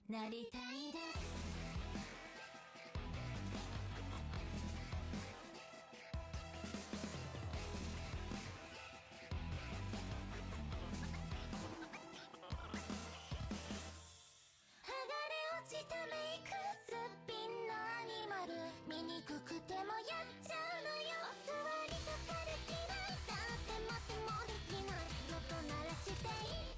なりたいです。剥がれ落ちたメイクすっぴんのアニマル醜くてもやっちゃうのよ。お座りとかできないだって待ってもできないのと鳴らしていっ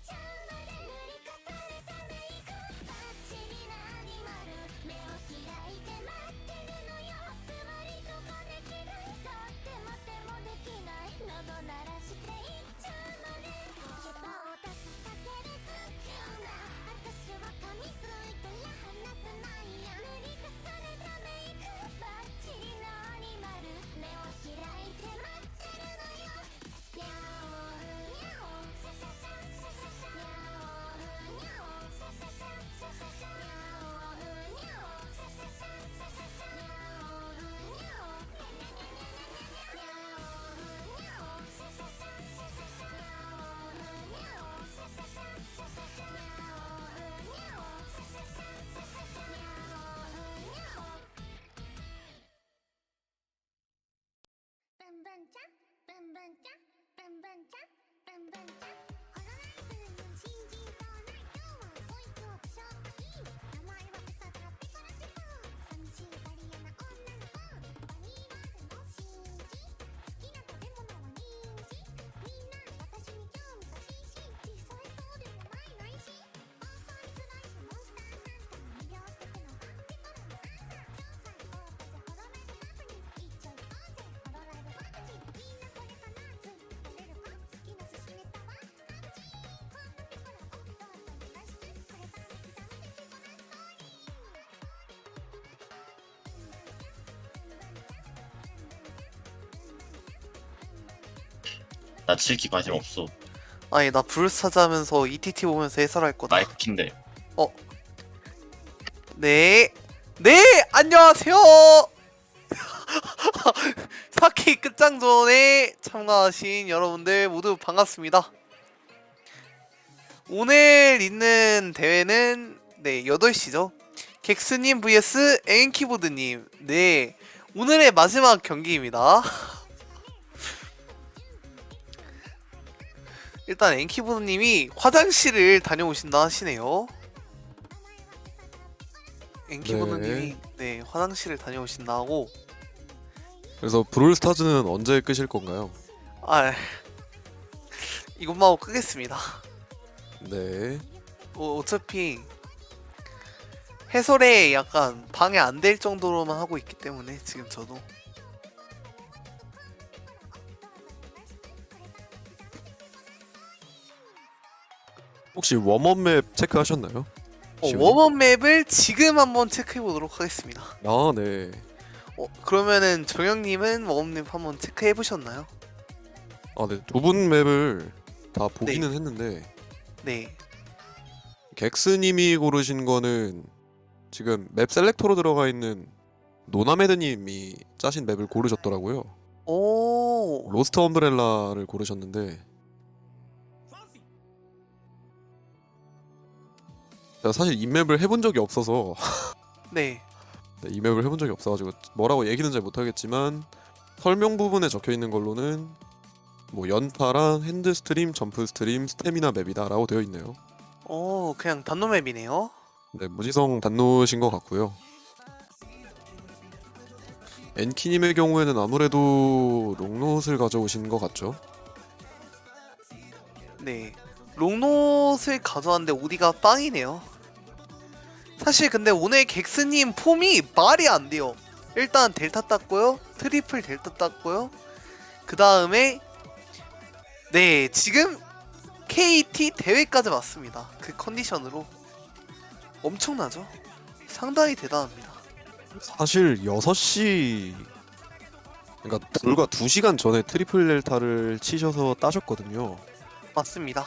ちゃうまで塗り重ねたメイクバッチリなアニマル目を開いて待ってるのよ。お座りとかできないだって待ってもできないのと鳴らしていっちゃうまで牙を出すだけでズキュンだ。私は噛みついたら離さないや。塗り重ねたメイクバッチリなアニマル目を開いて待ってるのよ。ニャオニャオシャシャシャシャシャシャニャオニャオシャシャシャシャシャシャニャオニャオシャシャシャシャシャシャニャオニャオニャニャニャニャニャニャニャニャオニャオシャシャシャシャシャシャニャオニャオシャシャシャシャシャシャニャオニャオシャシャシャシャシャシャニャオニャオブンブンちゃんブンブンちゃんブンブンちゃんブンブンちゃんホロライブの新人そうな今日はそいつをしょったいい名前は草田ペコラペコ寂しいガリアな女の子バニーワールの新人好きな食べ物は人参みんな私に興味が津々実際そうでもないし本当につらいしモンスターなんて魅了してくのがペコラのアンサー超最高風ホロライブハプニング一丁行こうぜホロライブファクチーみんなこれ花ついて食べるか好きな寿司ネタはパクチーこんなペコラをどうぞよろしくこれからも刻んでペコラストーリー나 지르키 관심 없어. 아니 나 브루스타즈 하면서 ETT 보면서 해설할 거다. 나이프 킨데. 네. 네! 안녕하세요! 사키 끝장전에 참가하신 여러분들 모두 반갑습니다. 오늘 있는 대회는 네 8시죠. 객스님 vs 엔키보드님. 네 오늘의 마지막 경기입니다. 일단 엔키보드님이 화장실을 다녀오신다 하시네요. 엔키보드님이 네 화장실을 다녀오신다 하고. 그래서 브롤스타즈는 언제 끄실 건가요? 아 이것만 하고 끄겠습니다. 네. 어차피 해설에 약간 방해 안 될 정도로만 하고 있기 때문에 지금 저도 혹시 웜업 맵 체크하셨나요? 시우님? 웜업 맵을 지금 한번 체크해 보도록 하겠습니다. 아, 네. 그러면은 정영님은 웜업 맵 한번 체크해 보셨나요? 아, 네. 두 분 맵을 다 보기는 했는데 네. 객스님이 고르신 거는 지금 맵 셀렉터로 들어가 있는 노나메드님이 짜신 맵을 고르셨더라고요. 오. 로스트 엄브렐라를 고르셨는데 제가 사실 이 맵을 해본 적이 없어서 네. 네, 이 맵을 해본 적이 없어가지고 뭐라고 얘기는 잘 못하겠지만 설명 부분에 적혀 있는 걸로는 뭐 연타랑 핸드 스트림, 점프 스트림, 스태미나 맵이다라고 되어 있네요. 그냥 단노 맵이네요. 네, 무지성 단노신 것 같고요. 엔키님의 경우에는 아무래도 롱롯을 가져오신 것 같죠? 네. 롱롯을 가져왔는데 오디가 빵이네요. 사실 근데 오늘 객스님 폼이 말이 안 돼요. 일단 델타 땄고요. 트리플 델타 땄고요. 그 다음에 네 지금 KT 대회까지 왔습니다. 그 컨디션으로 엄청나죠? 상당히 대단합니다. 사실 6시 그러니까 불과 2시간 전에 트리플 델타를 치셔서 따셨거든요. 맞습니다.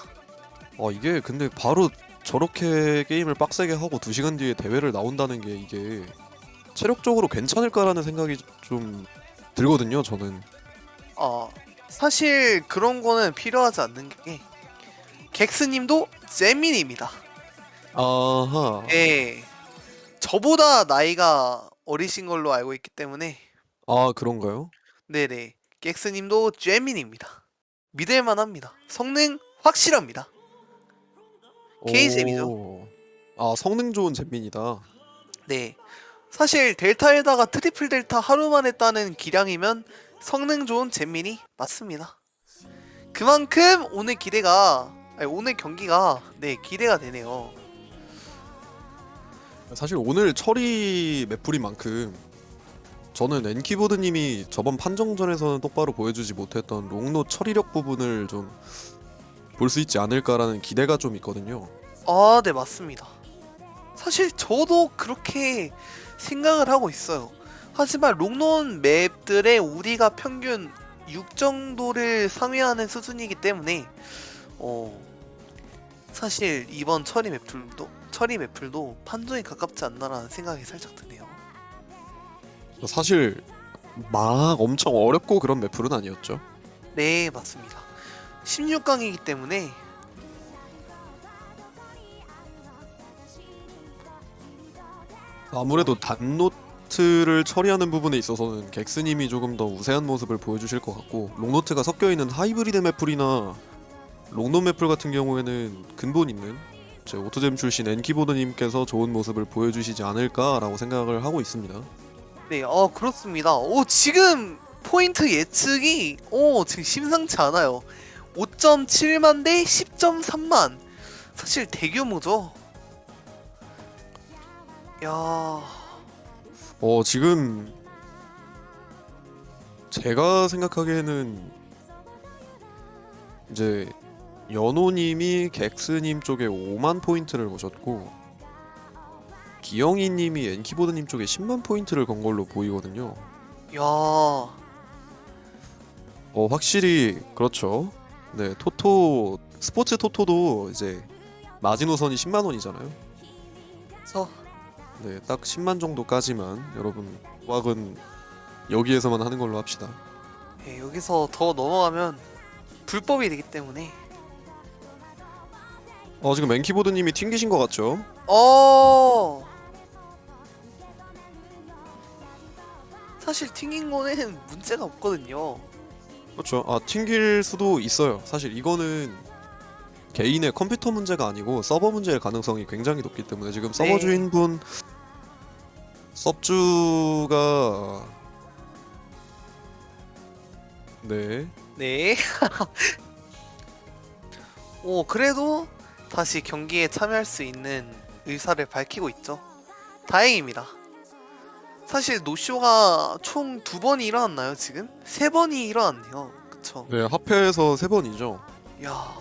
이게 근데 바로 저렇게 게임을 빡세게 하고 2시간 뒤에 대회를 나온다는 게 이게 체력적으로 괜찮을까라는 생각이 좀 들거든요, 저는. 사실 그런 거는 필요하지 않는 게 객스님도 잼민입니다. 아하. 예. 저보다 나이가 어리신 걸로 알고 있기 때문에 아, 그런가요? 네네 객스님도 잼민입니다. 믿을만합니다. 성능 확실합니다. K잼이죠. 오. 아, 성능 좋은 잼민이다. 네. 사실 델타에다가 트리플 델타 하루 만에 따는 기량이면 성능 좋은 잼민이 맞습니다. 그만큼 오늘 오늘 경기가 네 기대가 되네요. 사실 오늘 처리 맵풀인 만큼 저는 엔키보드님이 저번 판정전에서는 똑바로 보여주지 못했던 롱노 처리력 부분을 좀 볼 수 있지 않을까라는 기대가 좀 있거든요. 네 맞습니다. 사실 저도 그렇게 생각을 하고 있어요. 하지만 롱논 맵들의 우리가 평균 6 정도를 상회하는 수준이기 때문에 사실 이번 처리 맵풀도 판정에 가깝지 않나라는 생각이 살짝 드네요. 사실 막 엄청 어렵고 그런 맵풀은 아니었죠. 네 맞습니다. 16강이기 때문에 아무래도 단노트를 처리하는 부분에 있어서는 객스님이 조금 더 우세한 모습을 보여주실 것 같고 롱노트가 섞여있는 하이브리드 맵풀이나 롱노 맵풀 같은 경우에는 근본 있는 제 오토잼 출신 엔키보드님께서 좋은 모습을 보여주시지 않을까라고 생각을 하고 있습니다. 네 그렇습니다. 지금 포인트 예측이 지금 심상치 않아요. 5.7만 대 10.3만 사실 대규모죠. 야 지금 제가 생각하기에는 이제 연호님이 객스님 쪽에 5만 포인트를 보셨고 기영이님이 엔키보드님 쪽에 10만 포인트를 건 걸로 보이거든요. 야 확실히 그렇죠. 네, 스포츠 토토도 이제 마지노선이 10만 원이잖아요. 그래서 네, 딱 10만 정도까지만 여러분 왁은 여기에서만 하는 걸로 합시다. 네, 여기서 더 넘어가면 불법이 되기 때문에 지금 엔키보드님이 튕기신 것 같죠? 사실 튕긴 거는 문제가 없거든요. 그렇죠. 튕길 수도 있어요. 사실 이거는 개인의 컴퓨터 문제가 아니고 서버 문제일 가능성이 굉장히 높기 때문에 지금 서버 네. 주인분 섭주가 네. 그래도 다시 경기에 참여할 수 있는 의사를 밝히고 있죠. 다행입니다. 사실 노쇼가 총 2번이 일어났나요 지금? 3번이 일어났네요. 그쵸? 네, 합해서 3번이죠. 야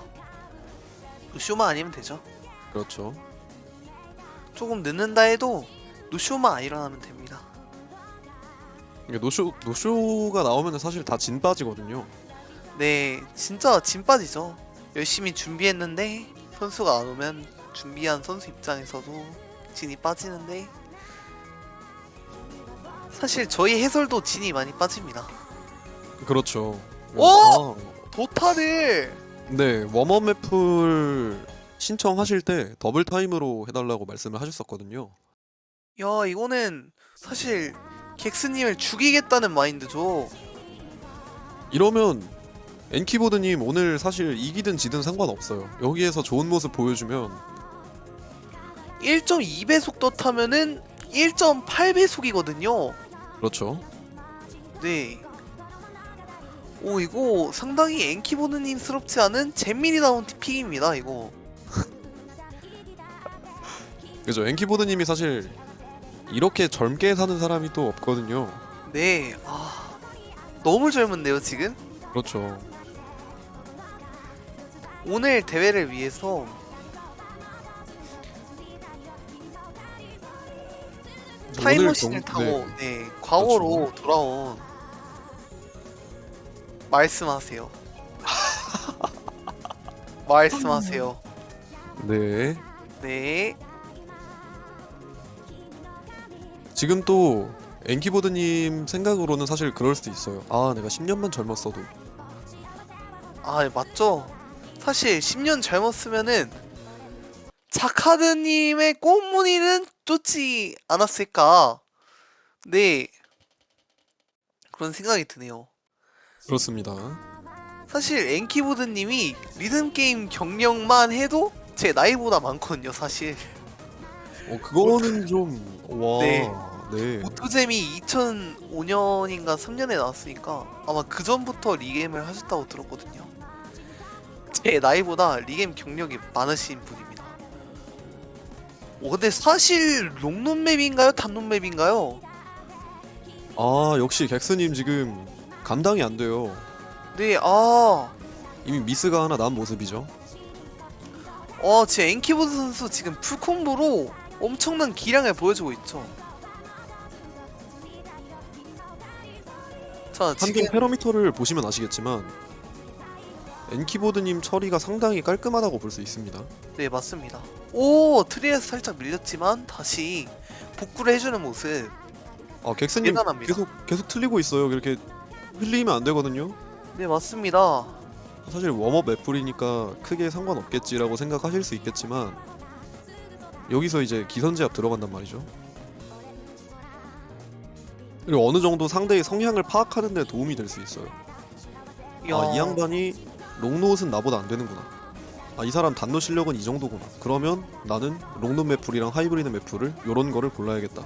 노쇼만 아니면 되죠. 그렇죠. 조금 늦는다 해도 노쇼만 안 일어나면 됩니다. 이게 노쇼가 나오면 사실 다 진 빠지거든요. 네, 진짜 진 빠지죠. 열심히 준비했는데 선수가 안 오면 준비한 선수 입장에서도 진이 빠지는데, 사실 저희 해설도 진이 많이 빠집니다. 그렇죠. 오! 아, 도타를 네, 웜업 맵을 신청하실 때 더블 타임으로 해달라고 말씀을 하셨었거든요. 야, 이거는 사실 객스님을 죽이겠다는 마인드죠. 이러면 엔키보드님 오늘 사실 이기든 지든 상관없어요. 여기에서 좋은 모습 보여주면 1.2배속 덧하면은 1.8배속이거든요. 그렇죠. 네. 오, 이거 상당히 엔키보드님스럽지 않은 잼민이다운 픽입니다, 이거. 그죠. 엔키보드님이 사실 이렇게 젊게 사는 사람이 또 없거든요. 네. 너무 젊은데요, 지금? 그렇죠. 오늘 대회를 위해서 타임머신을 타고 네, 과거로 돌아온. 말씀하세요. 말씀하세요. 네. 네. 지금 또 엔키보드님 생각으로는 사실 그럴 수도 있어요. 아, 내가 10년만 젊었어도. 아, 맞죠? 사실 10년 젊었으면은 자카드님의 꽃무늬는 쫓지 않았을까. 네, 그런 생각이 드네요. 그렇습니다. 사실 엔키보드님이 리듬게임 경력만 해도 제 나이보다 많거든요, 사실. 그거는 좀 와. 네. 네. 오토잼이 2005년인가 3년에 나왔으니까 아마 그 전부터 리게임을 하셨다고 들었거든요. 제 나이보다 리게임 경력이 많으신 분입니다. 근데 사실 롱론맵인가요? 단론맵인가요? 아, 역시 객스님 지금 감당이 안 돼요. 네, 이미 미스가 하나 난 모습이죠. 제 엔키보드 선수 지금 풀콤보로 엄청난 기량을 보여주고 있죠. 자, 지금 한경 패러미터를 보시면 아시겠지만 엔키보드님 처리가 상당히 깔끔하다고 볼 수 있습니다. 네, 맞습니다. 오, 트리에서 살짝 밀렸지만 다시 복구를 해주는 모습. 객스님 대단합니다. 계속 틀리고 있어요. 이렇게 흘리면 안 되거든요. 네, 맞습니다. 사실 웜업 맵풀이니까 크게 상관없겠지라고 생각하실 수 있겠지만 여기서 이제 기선제압 들어간단 말이죠. 그리고 어느 정도 상대의 성향을 파악하는 데 도움이 될 수 있어요. 이야, 이 양반이 롱노옷은 나보다 안 되는구나. 이 사람 단노 실력은 이 정도구나. 그러면 나는 롱노 맵풀이랑 하이브리드 맵풀을 요런 거를 골라야겠다.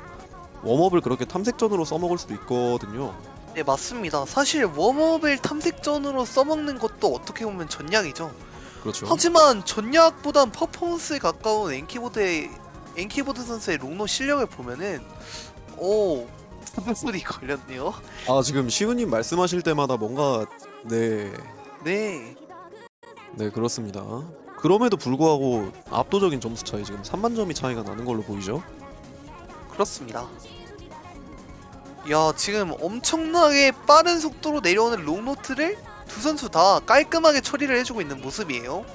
웜업을 그렇게 탐색전으로 써먹을 수도 있거든요. 네, 맞습니다. 사실 웜업을 탐색전으로 써먹는 것도 어떻게 보면 전략이죠. 그렇죠. 하지만 전략보단 퍼포먼스에 가까운 엔키보드 선수의 롱노 실력을 보면은 소리 걸렸네요. 지금 시우님 말씀하실 때마다 뭔가 네 그렇습니다. 그럼에도 불구하고 압도적인 점수 차이, 지금 3만 점이 차이가 나는 걸로 보이죠. 그렇습니다. 야, 지금 엄청나게 빠른 속도로 내려오는 롱노트를 두 선수 다 깔끔하게 처리를 해주고 있는 모습이에요.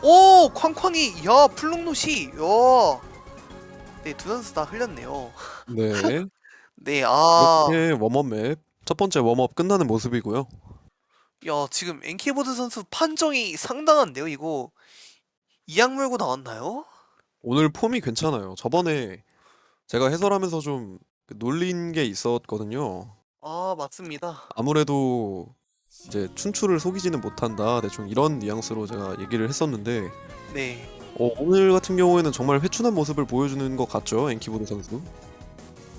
오, 쾅쾅이, 야, 풀롱노시, 야. 네, 두 선수 다 흘렸네요. 네. 네, 이렇게 웜업 맵 첫 번째 웜업 끝나는 모습이고요. 야, 지금 엔키보드 선수 판정이 상당한데요, 이거. 이악 물고 나왔나요? 오늘 폼이 괜찮아요. 저번에 제가 해설하면서 좀 놀린 게 있었거든요. 맞습니다. 아무래도 이제 춘추를 속이지는 못한다, 대충 이런 뉘앙스로 제가 얘기를 했었는데 네. 오늘 같은 경우에는 정말 회춘한 모습을 보여주는 것 같죠, 엔키보드 선수.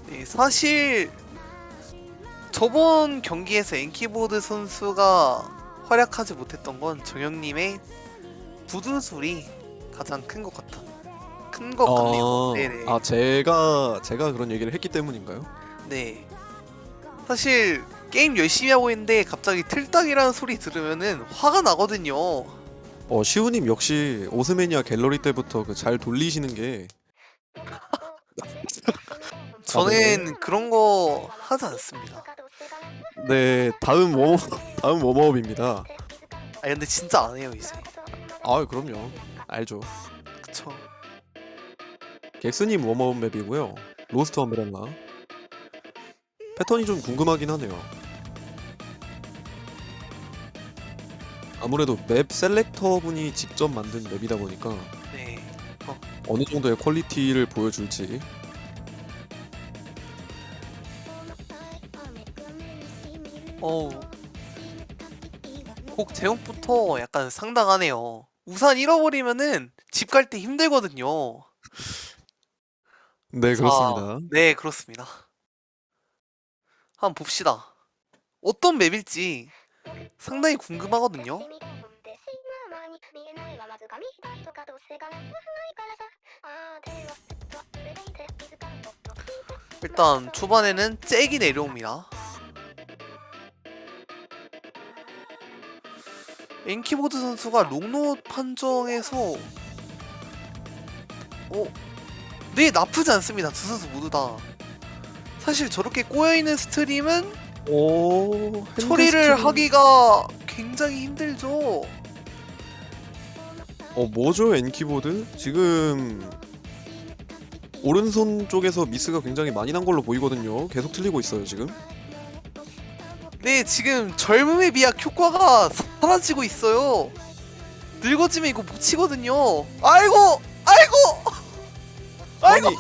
네, 사실 저번 경기에서 엔키보드 선수가 활약하지 못했던 건 정영님의 부두술이 가장 큰 것 같네요. 네네. 제가 그런 얘기를 했기 때문인가요? 네. 사실 게임 열심히 하고 있는데 갑자기 틀딱이라는 소리 들으면은 화가 나거든요. 시우님 역시 오스매니아 갤러리 때부터 그 잘 돌리시는 게 저는 그런 거 하지 않습니다. 네, 다음 웜업입니다. 아 근데 진짜 안 해요 이제. 아, 그럼요. 알죠. 그쵸. 객스님 웜업 맵이고요. 로스트 엄브렐라. 패턴이 좀 궁금하긴 하네요. 아무래도 맵 셀렉터 분이 직접 만든 맵이다 보니까 네. 어느 정도의 퀄리티를 보여줄지. 곡 제목부터 약간 상당하네요. 우산 잃어버리면은 집 갈 때 힘들거든요. 네, 자, 그렇습니다. 네, 그렇습니다. 한번 봅시다. 어떤 맵일지 상당히 궁금하거든요. 일단 초반에는 잭이 내려옵니다. 엔키보드 선수가 롱노 판정에서 네, 나쁘지 않습니다. 두 선수 모두 다. 사실 저렇게 꼬여있는 스트림은 오, 처리를 하기가 굉장히 힘들죠. 뭐죠, N키보드? 지금 오른손 쪽에서 미스가 굉장히 많이 난 걸로 보이거든요. 계속 틀리고 있어요, 지금. 네, 지금 젊음의 비약 효과가 사라지고 있어요. 늙어지면 이거 못 치거든요. 아이고! 아이고! 아이고! 아니,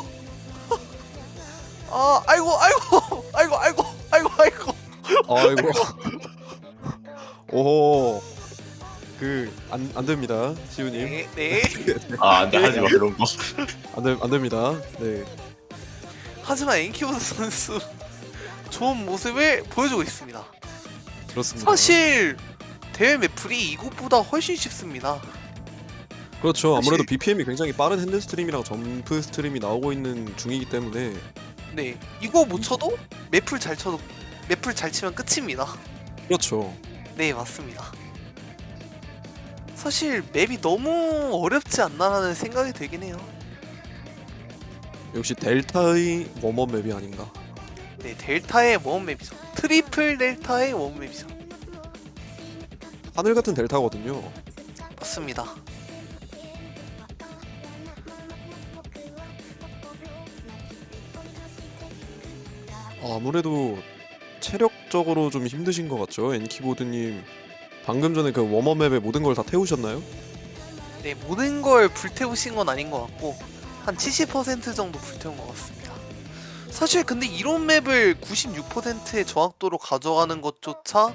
아, 아이고, 아이고! 아이고, 아이고! 아이고, 아이고! 아이고. 오호. 안 됩니다, 시우님. 네, 네. 아, 안돼 하지 마 그런 거. 안 됩니다. 네. 하지만 엔키보드 선수 좋은 모습을 보여주고 있습니다. 그렇습니다. 사실 대회 매플이 이곳보다 훨씬 쉽습니다. 그렇죠. 아무래도 사실- BPM이 굉장히 빠른 핸드 스트림이랑 점프 스트림이 나오고 있는 중이기 때문에 네, 이거 못 쳐도 매플 잘 쳐도 매플 잘 치면 끝입니다. 그렇죠. 네, 맞습니다. 사실 맵이 너무 어렵지 않나라는 생각이 들긴 해요. 역시 델타의 웜업 맵이 아닌가. 네, 델타의 웜맵이죠. 트리플 델타의 웜맵이죠. 하늘 같은 델타거든요. 맞습니다. 아무래도 체력적으로 좀 힘드신 것 같죠, N키보드님. 방금 전에 그 웜업 맵에 모든 걸 다 태우셨나요? 네, 모든 걸 불태우신 건 아닌 것 같고 한 70% 정도 불태운 것 같습니다. 사실 근데 이런 맵을 96%의 정확도로 가져가는 것조차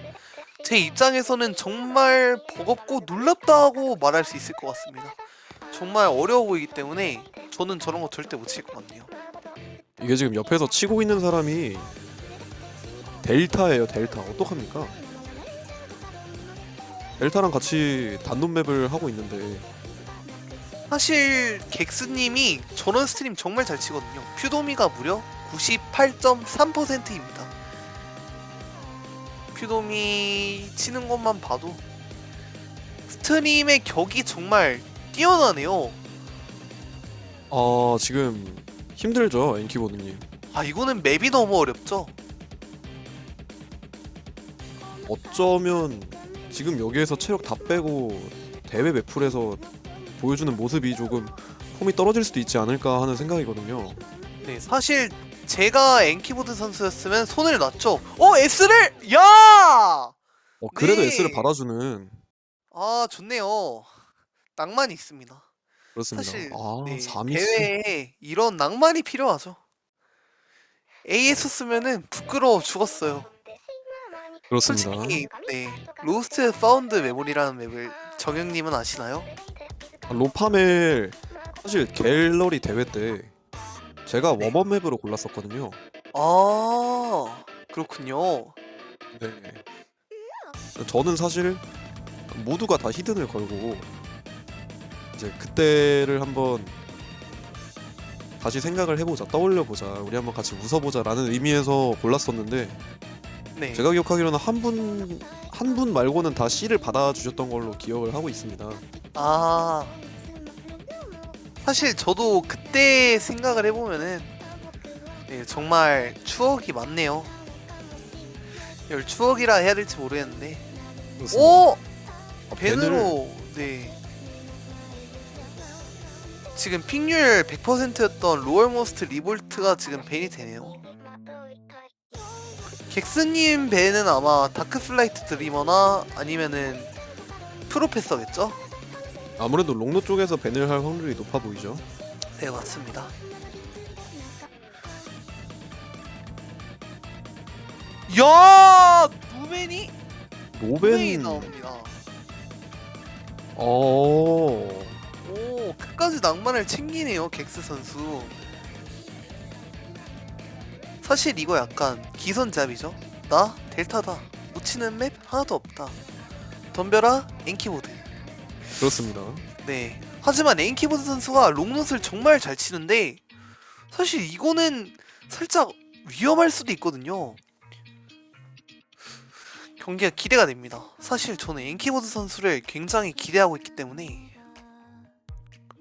제 입장에서는 정말 버겁고 놀랍다고 말할 수 있을 것 같습니다. 정말 어려워 보이기 때문에 저는 저런 거 절대 못 칠 것 같네요. 이게 지금 옆에서 치고 있는 사람이 델타예요, 델타. 어떡합니까? 델타랑 같이 단독 맵을 하고 있는데 사실 객스님이 저런 스트림 정말 잘 치거든요. 퓨도미가 무려 98.3%입니다. 퓨도미 치는 것만 봐도 스트림의 격이 정말 뛰어나네요. 지금 힘들죠, N키보드님. 아, 이거는 맵이 너무 어렵죠? 어쩌면 지금 여기에서 체력 다 빼고 대회 매풀에서 보여주는 모습이 조금 폼이 떨어질 수도 있지 않을까 하는 생각이거든요. 네, 사실 제가 엔키보드 선수였으면 손을 놨죠. S를! 야! 그래도 네. S를 받아주는. 아, 좋네요. 낭만이 있습니다. 그렇습니다. 사실 네, 4미스. 대회에 이런 낭만이 필요하죠. AS 쓰면은 부끄러워 죽었어요. 그렇습니다. 솔직히 네, 로스트 파운드 메모리라는 맵을 정영님은 아시나요? 로파멜 사실 갤러리 대회 때 제가 네. 웜업 맵으로 골랐었거든요. 아, 그렇군요. 네. 저는 사실 모두가 다 히든을 걸고 이제 그때를 한번 다시 생각을 해보자, 떠올려보자, 우리 한번 같이 웃어보자라는 의미에서 골랐었는데 네. 제가 기억하기로는 한 분 말고는 다 C를 받아주셨던 걸로 기억을 하고 있습니다. 아, 사실 저도 그때 생각을 해보면은 네, 정말 추억이 많네요. 이걸 추억이라 해야 될지 모르겠는데. 그렇습니다. 오! 아, 벤으로 네. 지금 픽률 100%였던 로얼모스트 리볼트가 지금 벤이 되네요. 객스님 벤은 아마 다크플라이트 드리머나 아니면은 프로페서겠죠? 아무래도 롱노 쪽에서 밴을 할 확률이 높아 보이죠. 네, 맞습니다. 야, 노벤이 노벤. 나옵니다. 어. 오, 끝까지 낭만을 챙기네요, 객스 선수. 사실 이거 약간 기선잡이죠. 나 델타다. 놓치는 맵 하나도 없다. 덤벼라 엔키보드. 그렇습니다. 네. 하지만 엔키보드 선수가 롱넛을 정말 잘 치는데 사실 이거는 살짝 위험할 수도 있거든요. 경기가 기대가 됩니다. 사실 저는 엔키보드 선수를 굉장히 기대하고 있기 때문에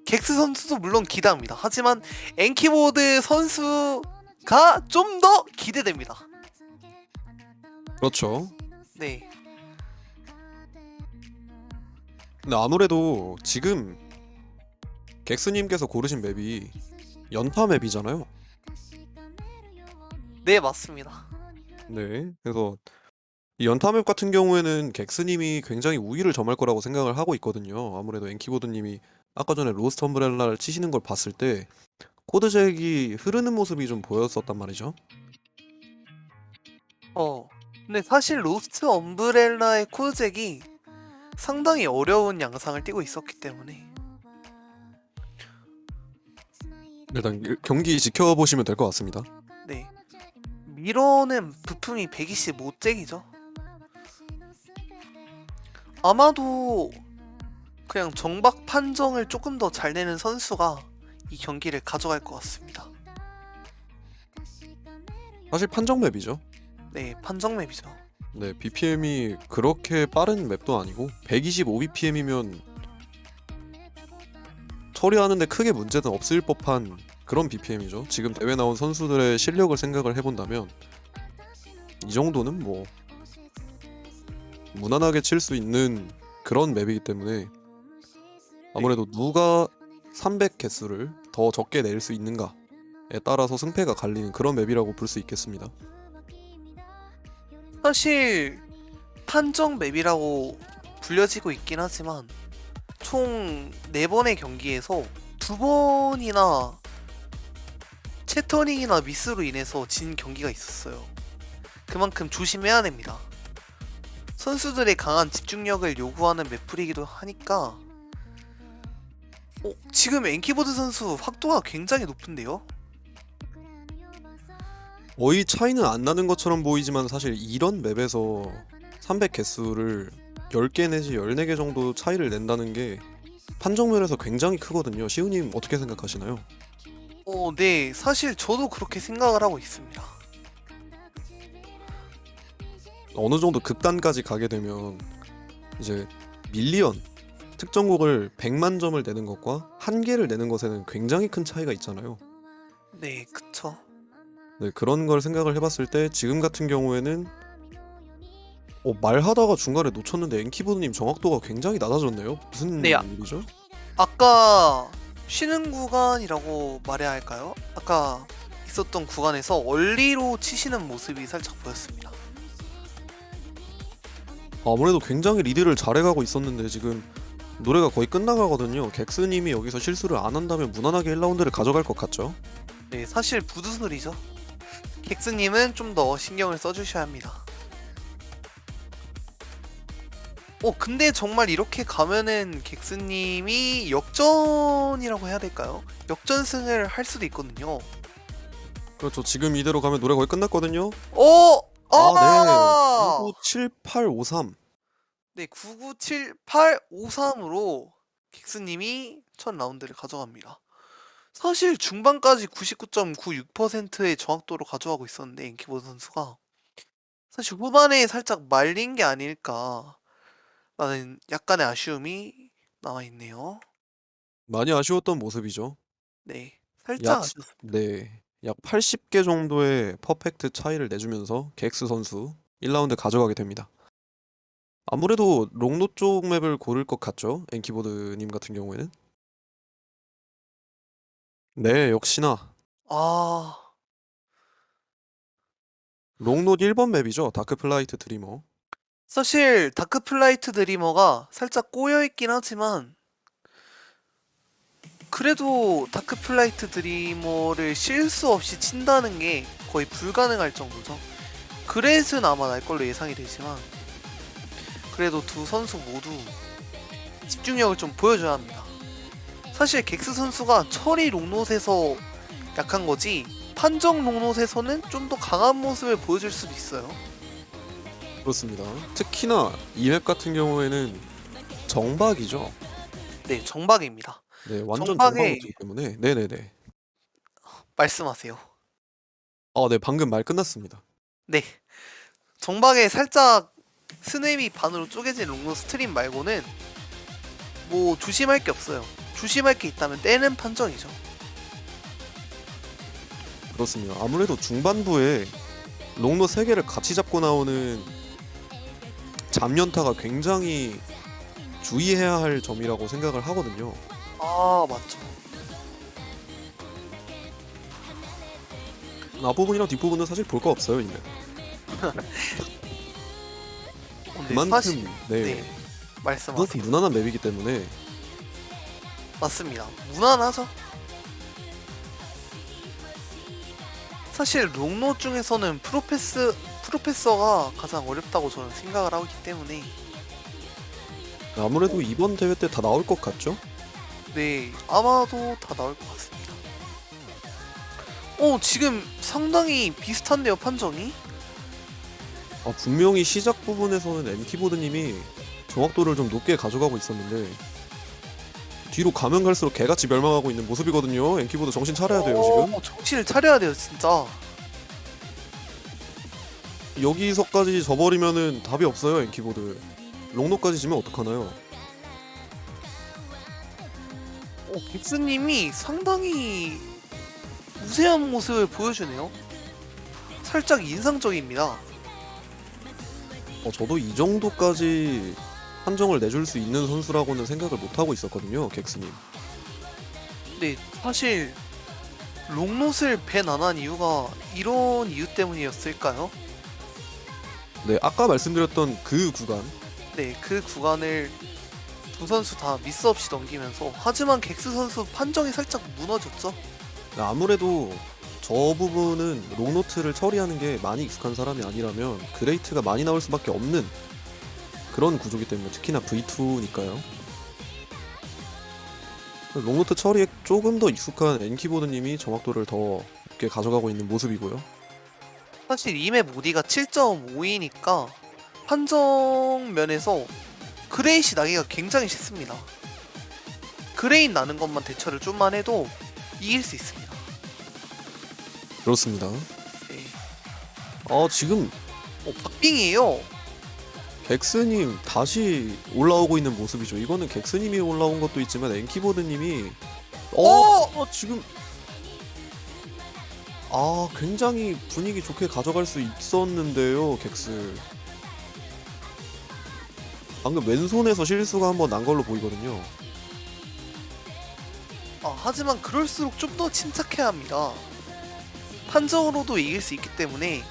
객스 선수도 물론 기대합니다. 하지만 엔키보드 선수가 좀 더 기대됩니다. 그렇죠. 네. 근데 아무래도 지금 객스님께서 고르신 맵이 연타 맵이잖아요. 네, 맞습니다. 네. 그래서 이 연타 맵 같은 경우에는 객스님이 굉장히 우위를 점할 거라고 생각을 하고 있거든요. 아무래도 엔키보드님이 아까 전에 로스트 엄브렐라를 치시는 걸 봤을 때 코드잭이 흐르는 모습이 좀 보였었단 말이죠. 근데 사실 로스트 엄브렐라의 코드잭이 상당히 어려운 양상을 띠고 있었기 때문에 일단 경기 지켜보시면 될 것 같습니다. 네. 미러는 부품이 125잭이죠. 아마도 그냥 정박 판정을 조금 더 잘 내는 선수가 이 경기를 가져갈 것 같습니다. 사실 판정 맵이죠. 네, 판정 맵이죠. 네, BPM이 그렇게 빠른 맵도 아니고 125bpm이면 처리하는데 크게 문제는 없을 법한 그런 BPM이죠. 지금 대회 나온 선수들의 실력을 생각을 해본다면 이 정도는 뭐 무난하게 칠 수 있는 그런 맵이기 때문에 아무래도 누가 300 개수를 더 적게 낼 수 있는가에 따라서 승패가 갈리는 그런 맵이라고 볼 수 있겠습니다. 사실 판정 맵이라고 불려지고 있긴 하지만 총 4번의 경기에서 2번이나 채터링이나 미스로 인해서 진 경기가 있었어요. 그만큼 조심해야 됩니다. 선수들의 강한 집중력을 요구하는 맵풀이기도 하니까 지금 엔키보드 선수 확도가 굉장히 높은데요? 거의 차이는 안 나는 것처럼 보이지만 사실 이런 맵에서 300 개수를 10개 내지 14개 정도 차이를 낸다는 게 판정면에서 굉장히 크거든요. 시우님 어떻게 생각하시나요? 네, 사실 저도 그렇게 생각을 하고 있습니다. 어느 정도 극단까지 가게 되면 이제 밀리언 특정곡을 100만 점을 내는 것과 1개를 내는 것에는 굉장히 큰 차이가 있잖아요. 네, 그쵸. 네, 그런 걸 생각을 해봤을 때 지금 같은 경우에는 말하다가 중간에 놓쳤는데 엔키보드님 정확도가 굉장히 낮아졌네요. 무슨 네, 일이죠? 아까 쉬는 구간이라고 말해야 할까요? 아까 있었던 구간에서 얼리로 치시는 모습이 살짝 보였습니다. 아무래도 굉장히 리드를 잘해가고 있었는데 지금 노래가 거의 끝나가거든요. 객스님이 여기서 실수를 안 한다면 무난하게 1라운드를 가져갈 것 같죠? 네, 사실 부두술이죠. 객스님은 좀 더 신경을 써주셔야 합니다. 근데 정말 이렇게 가면은 객스님이 역전이라고 해야 될까요? 역전승을 할 수도 있거든요. 그렇죠. 지금 이대로 가면 노래 거의 끝났거든요. 아, 네. 997853. 네, 997853으로 객스님이 첫 라운드를 가져갑니다. 사실 중반까지 99.96%의 정확도로 가져가고 있었는데 엔키보드 선수가 사실 후반에 살짝 말린 게 아닐까 라는 약간의 아쉬움이 남아 있네요. 많이 아쉬웠던 모습이죠. 네. 살짝 약 아쉬웠습니다. 네. 약 80개 정도의 퍼펙트 차이를 내주면서 객스 선수 1라운드 가져가게 됩니다. 아무래도 롱노 쪽 맵을 고를 것 같죠? 엔키보드님 같은 경우에는. 네, 역시나 아. 롱노 1번 맵이죠. 다크플라이트 드리머. 사실 다크플라이트 드리머가 살짝 꼬여 있긴 하지만 그래도 다크플라이트 드리머를 실수 없이 친다는 게 거의 불가능할 정도죠. 그렛은 아마 날 걸로 예상이 되지만 그래도 두 선수 모두 집중력을 좀 보여줘야 합니다. 사실 객스 선수가 처리 롱롯에서 약한 거지 판정 롱롯에서는 좀 더 강한 모습을 보여줄 수도 있어요. 그렇습니다. 특히나 이 맵 같은 경우에는 정박이죠. 네, 정박입니다. 네, 완전 정박에 정박이기 때문에. 네네네. 말씀하세요. 아, 네, 방금 말 끝났습니다. 네, 정박에 살짝 스냅이 반으로 쪼개진 롱롯 스트림 말고는 뭐 조심할 게 없어요. 조심할 게 있다면 떼는 판정이죠. 그렇습니다. 아무래도 중반부에 롱노 3개를 같이 잡고 나오는 잡연타가 굉장히 주의해야 할 점이라고 생각을 하거든요. 아, 맞죠. 앞부분이랑 뒷부분은 사실 볼 거 없어요, 이제. 근데 그만큼 사실 네, 네, 그만큼 말씀하세요. 무난한 맵이기 때문에 맞습니다. 무난하죠. 사실 롱롯 중에서는 프로페서가 가장 어렵다고 저는 생각을 하기 때문에 아무래도 이번 대회 때 다 나올 것 같죠? 네, 아마도 다 나올 것 같습니다. 지금 상당히 비슷한데요, 판정이? 분명히 시작 부분에서는 엔키보드님이 정확도를 좀 높게 가져가고 있었는데 뒤로 가면 갈수록 개같이 멸망하고 있는 모습이거든요. 엔키보드 정신 차려야 돼요, 지금. 정신을 차려야 돼요, 진짜. 여기서까지 져버리면은 답이 없어요, 엔키보드. 롱노까지 지면 어떡하나요? 깁스님이 상당히 우세한 모습을 보여주네요. 살짝 인상적입니다. 저도 이 정도까지 판정을 내줄 수 있는 선수라고는 생각을 못하고 있었거든요, 객스님. 근데 사실 롱롯을 밴 안 한 이유가 이런 이유 때문이었을까요? 네, 아까 말씀드렸던 그 구간. 네, 그 구간을 두 선수 다 미스 없이 넘기면서 하지만 객스 선수 판정이 살짝 무너졌죠. 아무래도 저 부분은 롱노트를 처리하는 게 많이 익숙한 사람이 아니라면 그레이트가 많이 나올 수밖에 없는 그런 구조기 때문에 특히나 V2니까요. 롱노트 처리에 조금 더 익숙한 엔키보드님이 정확도를 더 높게 가져가고 있는 모습이고요. 사실 이맵 모디가 7.5이니까 판정 면에서 그레이시 나기가 굉장히 쉽습니다. 그레인 나는 것만 대처를 좀만 해도 이길 수 있습니다. 그렇습니다. 네. 지금 박빙이에요. 객스님 다시 올라오고 있는 모습이죠. 이거는 객스님이 올라온 것도 있지만 엔키보드님이 지금 굉장히 분위기 좋게 가져갈 수 있었는데요, 객스. 방금 왼손에서 실수가 한번 난 걸로 보이거든요. 하지만 그럴수록 좀 더 침착해야 합니다. 판정으로도 이길 수 있기 때문에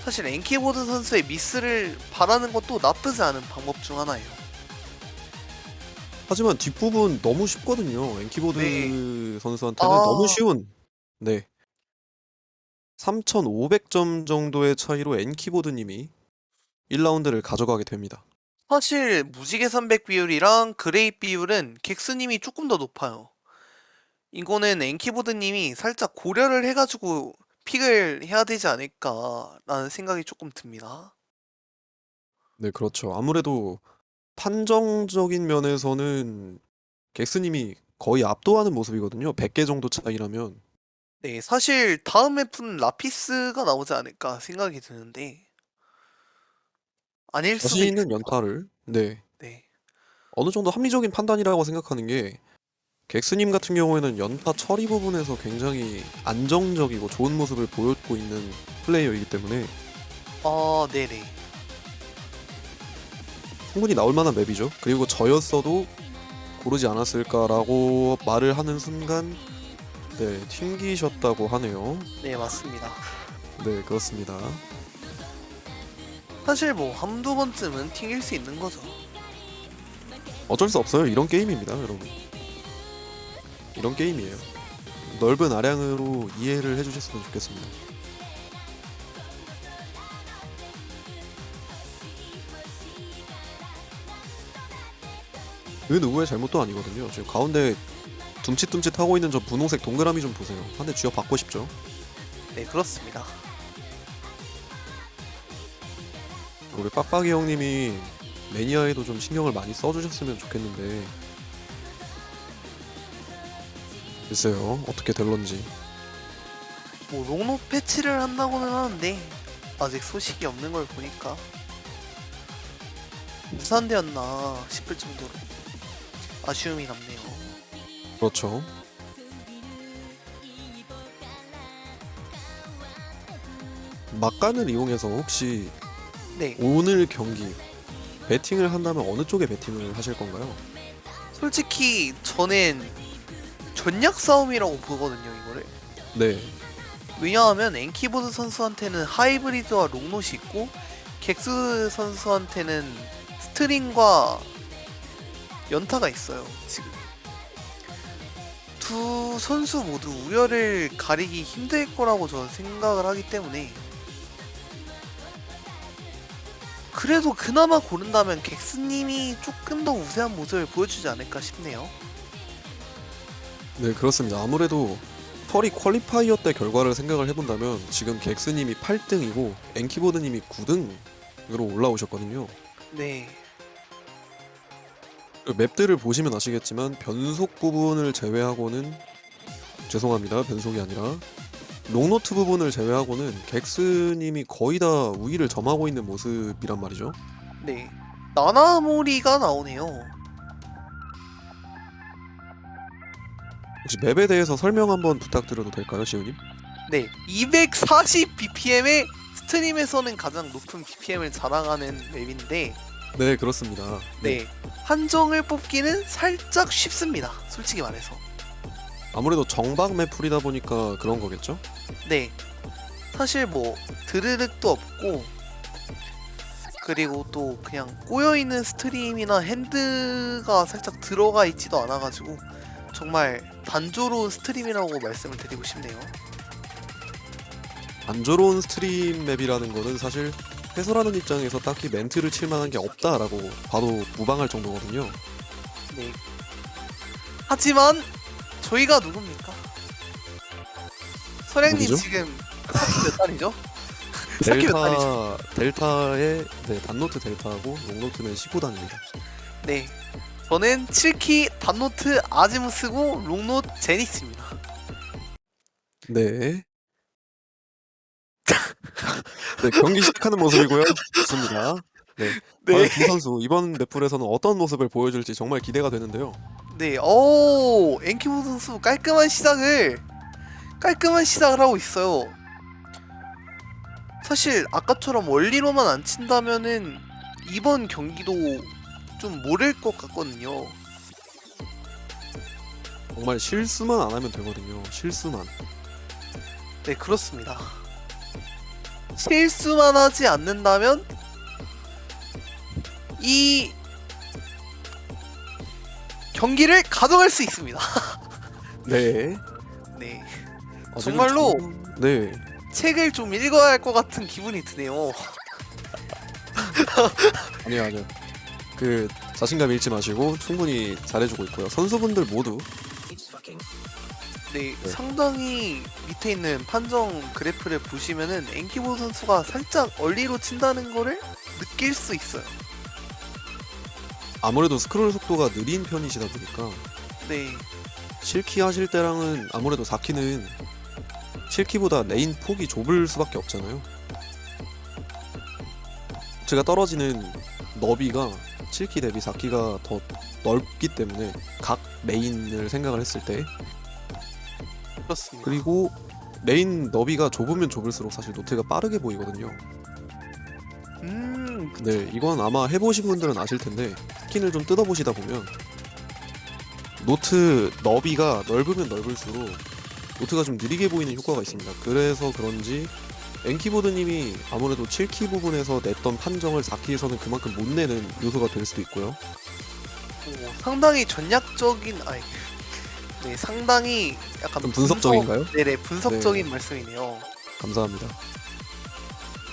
사실 엔키보드 선수의 미스를 바라는 것도 나쁘지 않은 방법 중 하나예요. 하지만 뒷부분 너무 쉽거든요. 엔키보드 네. 선수한테는 너무 쉬운. 네. 3,500점 정도의 차이로 엔키보드님이 1라운드를 가져가게 됩니다. 사실 무지개산백 비율이랑 그레이 비율은 객스님이 조금 더 높아요. 이거는 엔키보드님이 살짝 고려를 해가지고 픽을 해야 되지 않을까라는 생각이 조금 듭니다. 네, 그렇죠. 아무래도 판정적인 면에서는 객스님이 거의 압도하는 모습이거든요. 100개 정도 차이라면. 네, 사실 다음 맵은 라피스가 나오지 않을까 생각이 드는데 아닐 수도 자신 있... 있는 연타를 네 네. 어느 정도 합리적인 판단이라고 생각하는 게 객스님 같은 경우에는 연타 처리 부분에서 굉장히 안정적이고 좋은 모습을 보여주고 있는 플레이어이기 때문에 네네. 충분히 나올 만한 맵이죠. 그리고 저였어도 고르지 않았을까라고 말을 하는 순간 네, 튕기셨다고 하네요. 네, 맞습니다. 네, 그렇습니다. 사실 뭐 한두 번쯤은 튕길 수 있는 거죠. 어쩔 수 없어요. 이런 게임입니다, 여러분. 이런 게임이에요. 넓은 아량으로 이해를 해주셨으면 좋겠습니다. 그 누구의 잘못도 아니거든요. 지금 가운데 둠칫둠칫 하고 있는 저 분홍색 동그라미 좀 보세요. 한 대 쥐어 받고 싶죠. 네, 그렇습니다. 우리 빡빡이 형님이 매니아에도 좀 신경을 많이 써주셨으면 좋겠는데 글쎄요 어떻게 될런지. 뭐 롱노 패치를 한다고는 하는데 아직 소식이 없는 걸 보니까 무산되었나 싶을 정도로 아쉬움이 남네요. 그렇죠. 막간을 이용해서 혹시 네, 오늘 경기 배팅을 한다면 어느 쪽에 배팅을 하실 건가요? 솔직히 저는 전략 싸움이라고 보거든요, 이거를. 네, 왜냐하면 엔키보드 선수한테는 하이브리드와 롱노시 있고 객스 선수한테는 스트링과 연타가 있어요. 지금 두 선수 모두 우열을 가리기 힘들 거라고 저는 생각을 하기 때문에 그래도 그나마 고른다면 객스님이 조금 더 우세한 모습을 보여주지 않을까 싶네요. 네 그렇습니다. 아무래도 털이 퀄리파이어 때 결과를 생각을 해본다면 지금 객스님이 8등이고 엔키보드님이 9등으로 올라오셨거든요. 네, 그 맵들을 보시면 아시겠지만 변속 부분을 제외하고는 죄송합니다 변속이 아니라 롱노트 부분을 제외하고는 객스님이 거의 다 우위를 점하고 있는 모습이란 말이죠. 네. 나나모리가 나오네요. 혹시 맵에 대해서 설명 한번 부탁드려도 될까요, 시우님? 네, 240 BPM의 스트림에서는 가장 높은 BPM을 자랑하는 맵인데 네 그렇습니다. 네, 한정을 뽑기는 살짝 쉽습니다. 솔직히 말해서. 아무래도 정박 맵풀이다 보니까 그런 거겠죠? 네, 사실 뭐 드르륵도 없고 그리고 또 그냥 꼬여있는 스트림이나 핸드가 살짝 들어가 있지도 않아가지고 정말 단조로운 스트림이라고 말씀을 드리고 싶네요. 안조로운 스트림 맵이라는 거는 사실 해설하는 입장에서 딱히 멘트를 칠 만한 게 없다라고 봐도 무방할 정도거든요. 네. 하지만 저희가 누굽니까? 서량님 누구죠? 지금 사키 몇 단이죠? 사키 몇 단이죠? 델타의 네, 단노트 델타하고 롱노트는 15단입니다. 네. 저는 7키 단노트 아지무스고 롱노 제니스입니다. 네. 네, 경기 시작하는 모습이고요. 좋습니다. 네. 과연 두 선수 이번 맵풀에서는 어떤 모습을 보여줄지 정말 기대가 되는데요. 네. 엔키보 선수 깔끔한 시작을 하고 있어요. 사실 아까처럼 원리로만 안 친다면은 이번 경기도 좀 모를 것 같거든요. 정말 실수만 안 하면 되거든요. 실수만. 네, 그렇습니다. 실수만 하지 않는다면 이 경기를 가져갈 수 있습니다. 네. 네, 아, 정말로 네. 책을 좀 읽어야 할 것 같은 기분이 드네요. 아니요. 그 자신감 잃지 마시고 충분히 잘해주고 있고요. 선수분들 모두 네, 네. 상당히 밑에 있는 판정 그래프를 보시면은 엔키보 선수가 살짝 얼리로 친다는 거를 느낄 수 있어요. 아무래도 스크롤 속도가 느린 편이시다 보니까 네, 7키 하실 때랑은 아무래도 4키는 7키보다 레인 폭이 좁을 수밖에 없잖아요. 제가 떨어지는 너비가 7키 대비 4키가 더 넓기 때문에 각 메인을 생각을 했을 때, 그렇습니다. 그리고 레인 너비가 좁으면 좁을수록 사실 노트가 빠르게 보이거든요. 네, 이건 아마 해보신 분들은 아실 텐데 스킨을 좀 뜯어보시다 보면 노트 너비가 넓으면 넓을수록 노트가 좀 느리게 보이는 효과가 있습니다. 그래서 그런지 N키보드님이 아무래도 7키 부분에서 냈던 판정을 4키에서는 그만큼 못 내는 요소가 될 수도 있고요. 상당히 전략적인 네, 상당히 약간 좀 분석적인가요? 네네, 분석적인 네. 말씀이네요. 감사합니다.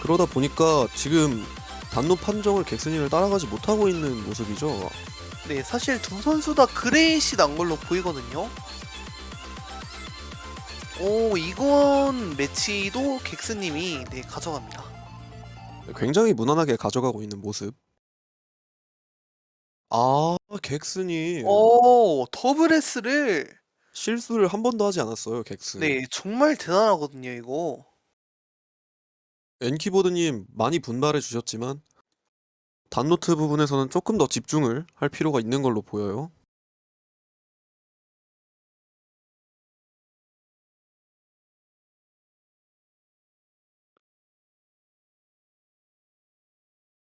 그러다 보니까 지금 단노 판정을 객스님을 따라가지 못하고 있는 모습이죠. 네, 사실 두 선수 다 그레이시 난 걸로 보이거든요. 오, 이건 매치도 객스님이 네, 가져갑니다. 굉장히 무난하게 가져가고 있는 모습. 아, 객스님 오, 더블S를 실수를 한 번도 하지 않았어요, 객스. 네, 정말 대단하거든요, 이거. N키보드님 많이 분발해 주셨지만 단노트 부분에서는 조금 더 집중을 할 필요가 있는 걸로 보여요.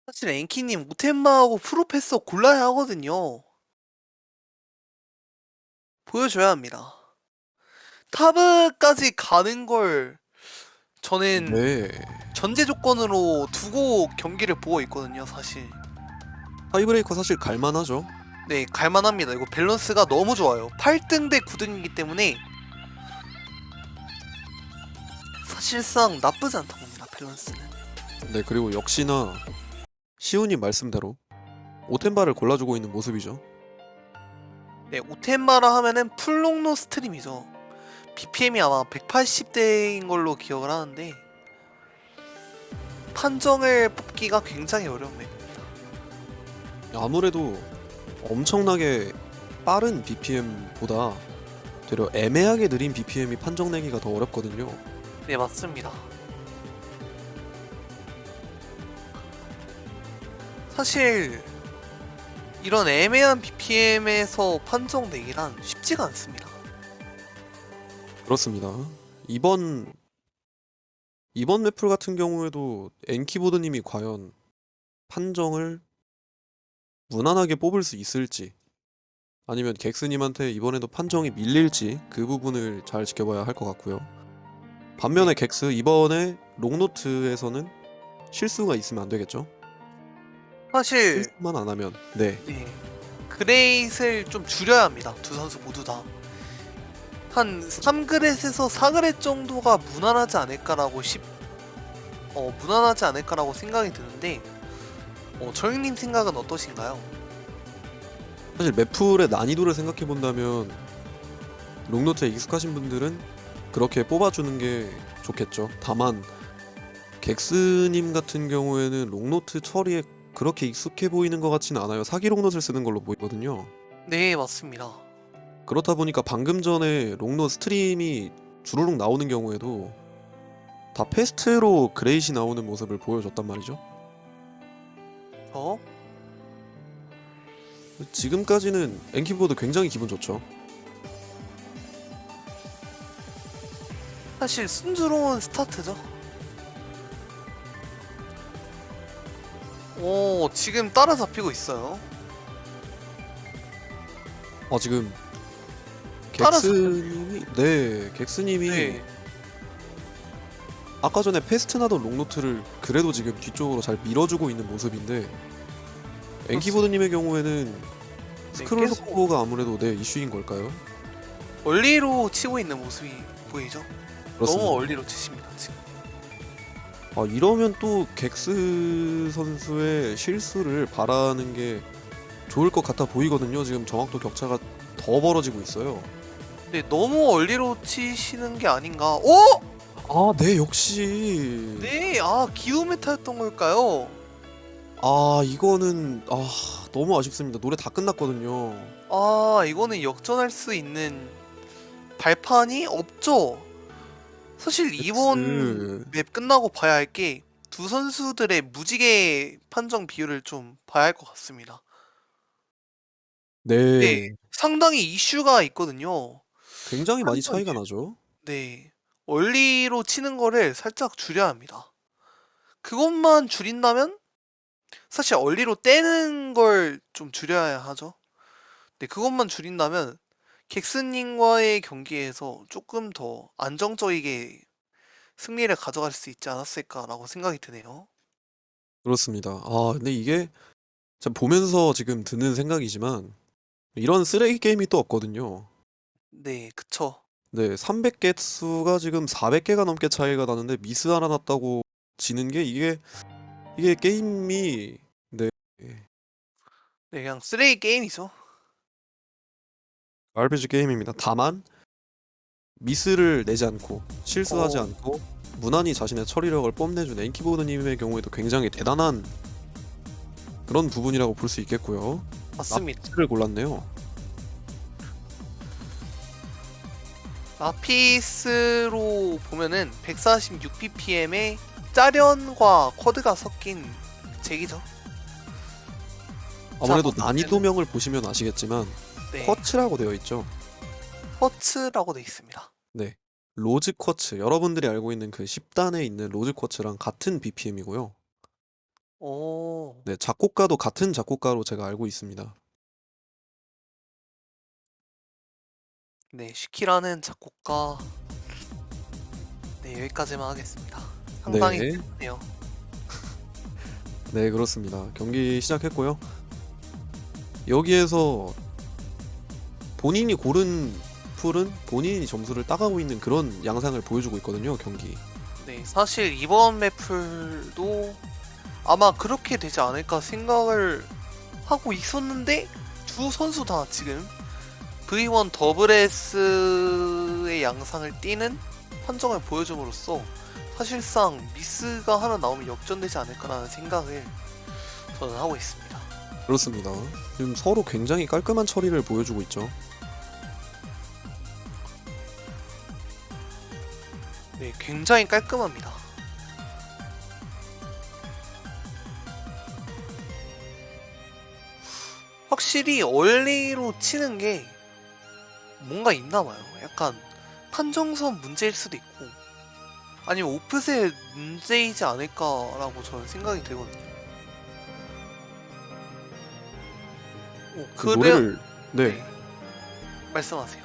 사실 엔키님 우템마하고 프로페서 골라야 하거든요. 보여줘야 합니다. 타브까지 가는 걸 저는 네. 전제 조건으로 두고 경기를 보고 있거든요, 사실. 타이브레이커 사실 갈만하죠. 네, 갈만합니다. 이거 밸런스가 너무 좋아요. 8등 대 9등이기 때문에 사실상 나쁘지 않다고 봅니다, 밸런스는. 네, 그리고 역시나 시우님 말씀대로 오텐바를 골라주고 있는 모습이죠. 네, 오텐마라 하면은 풀롱로 스트림이죠. BPM이 아마 180대인 걸로 기억을 하는데 판정을 뽑기가 굉장히 어려운 맵입니다. 아무래도 엄청나게 빠른 BPM보다 되려 애매하게 느린 BPM이 판정 내기가 더 어렵거든요. 네, 맞습니다. 사실 이런 애매한 BPM에서 판정 내기란 쉽지가 않습니다. 그렇습니다. 이번 맵풀 같은 경우에도 N키보드님이 과연 판정을 무난하게 뽑을 수 있을지, 아니면 객스님한테 이번에도 판정이 밀릴지 그 부분을 잘 지켜봐야 할 것 같고요. 반면에 객스 이번에 롱노트에서는 실수가 있으면 안 되겠죠? 사실 실수만 안 하면 네. 네, 그레이스를 좀 줄여야 합니다. 두 선수 모두 다. 한 3그렛에서 4그렛 정도가 무난하지 않을까라고 무난하지 않을까라고 생각이 드는데 저희님 생각은 어떠신가요? 사실 맵풀의 난이도를 생각해 본다면 롱노트에 익숙하신 분들은 그렇게 뽑아주는 게 좋겠죠. 다만 객스님 같은 경우에는 롱노트 처리에 그렇게 익숙해 보이는 것 같지는 않아요. 사기 롱노트를 쓰는 걸로 보이거든요. 네, 맞습니다. 그렇다 보니까 방금 전에 롱노 스트림이 주르륵 나오는 경우에도 다 패스트로 그레이시 나오는 모습을 보여줬단 말이죠. 지금까지는 엔키보드 굉장히 기분 좋죠. 사실 순조로운 스타트죠. 오, 지금 따라잡히고 있어요. 지금 따라서- 객스님이 네, 아까 전에 패스트 나던 롱노트를 그래도 지금 뒤쪽으로 잘 밀어주고 있는 모습인데, 엔키보드님의 경우에는 스크롤 계속- 속도가 아무래도 이슈인 걸까요? 얼리로 치고 있는 모습이 보이죠? 그렇습니다. 너무 얼리로 치십니다, 지금. 이러면 또 객스 선수의 실수를 바라는 게 좋을 것 같아 보이거든요. 지금 정확도 격차가 더 벌어지고 있어요. 네, 너무 얼리로 치시는 게 아닌가. 오! 네, 역시. 네, 기도 메타였던 걸까요? 이거는 너무 아쉽습니다. 노래 다 끝났거든요. 이거는 역전할 수 있는 발판이 없죠. 사실 이번 엑스. 맵 끝나고 봐야 할 게 두 선수들의 무지개 판정 비율을 좀 봐야 할 것 같습니다. 네, 네, 상당히 이슈가 있거든요. 굉장히 많이 판정이. 차이가 나죠. 네, 얼리로 치는 거를 살짝 줄여야 합니다. 그것만 줄인다면 사실 얼리로 떼는 걸 좀 줄여야 하죠. 네, 그것만 줄인다면 객스님과의 경기에서 조금 더 안정적이게 승리를 가져갈 수 있지 않았을까라고 생각이 드네요. 그렇습니다. 근데 이게 참 보면서 지금 드는 생각이지만 이런 쓰레기 게임이 또 없거든요. 네, 그쵸. 네, 300개 수가 지금 400개가 넘게 차이가 나는데 미스 하나 났다고 지는 게 이게 게임이 네, 네, 그냥 쓰레기 게임이죠. RPG 게임입니다. 다만 미스를 내지 않고 실수하지 오. 않고 무난히 자신의 처리력을 뽐내준 엔키보드님의 경우에도 굉장히 대단한 그런 부분이라고 볼 수 있겠고요. 맞습니다. 를 골랐네요. 라피스로 보면은 146ppm에 짜련과 쿼드가 섞인 잭이죠. 아무래도 자, 난이도명을 보시면 아시겠지만 네, 쿼츠라고 되어 있죠. 쿼츠라고 돼 있습니다. 네. 로즈 쿼츠, 여러분들이 알고 있는 그 10단에 있는 로즈 쿼츠랑 같은 BPM이고요. 오, 네, 작곡가도 같은 작곡가로 제가 알고 있습니다. 네, 슈키라는 작곡가. 네, 여기까지만 하겠습니다. 상당히 네, 슬프네요. 네, 그렇습니다. 경기 시작했고요. 여기에서 본인이 고른 풀은 본인이 점수를 따가고 있는 그런 양상을 보여주고 있거든요, 경기. 네, 사실 이번 매플도 아마 그렇게 되지 않을까 생각을 하고 있었는데 두 선수 다 지금 V1 더블 S의 양상을 띠는 판정을 보여줌으로써 사실상 미스가 하나 나오면 역전되지 않을까라는 생각을 저는 하고 있습니다. 그렇습니다. 지금 서로 굉장히 깔끔한 처리를 보여주고 있죠. 네, 굉장히 깔끔합니다. 확실히 얼리로 치는 게 뭔가 있나 봐요. 약간 판정선 문제일 수도 있고 아니면 오프셋 문제이지 않을까라고 저는 생각이 되거든요. 그래. 노래를 네. 네. 말씀하세요.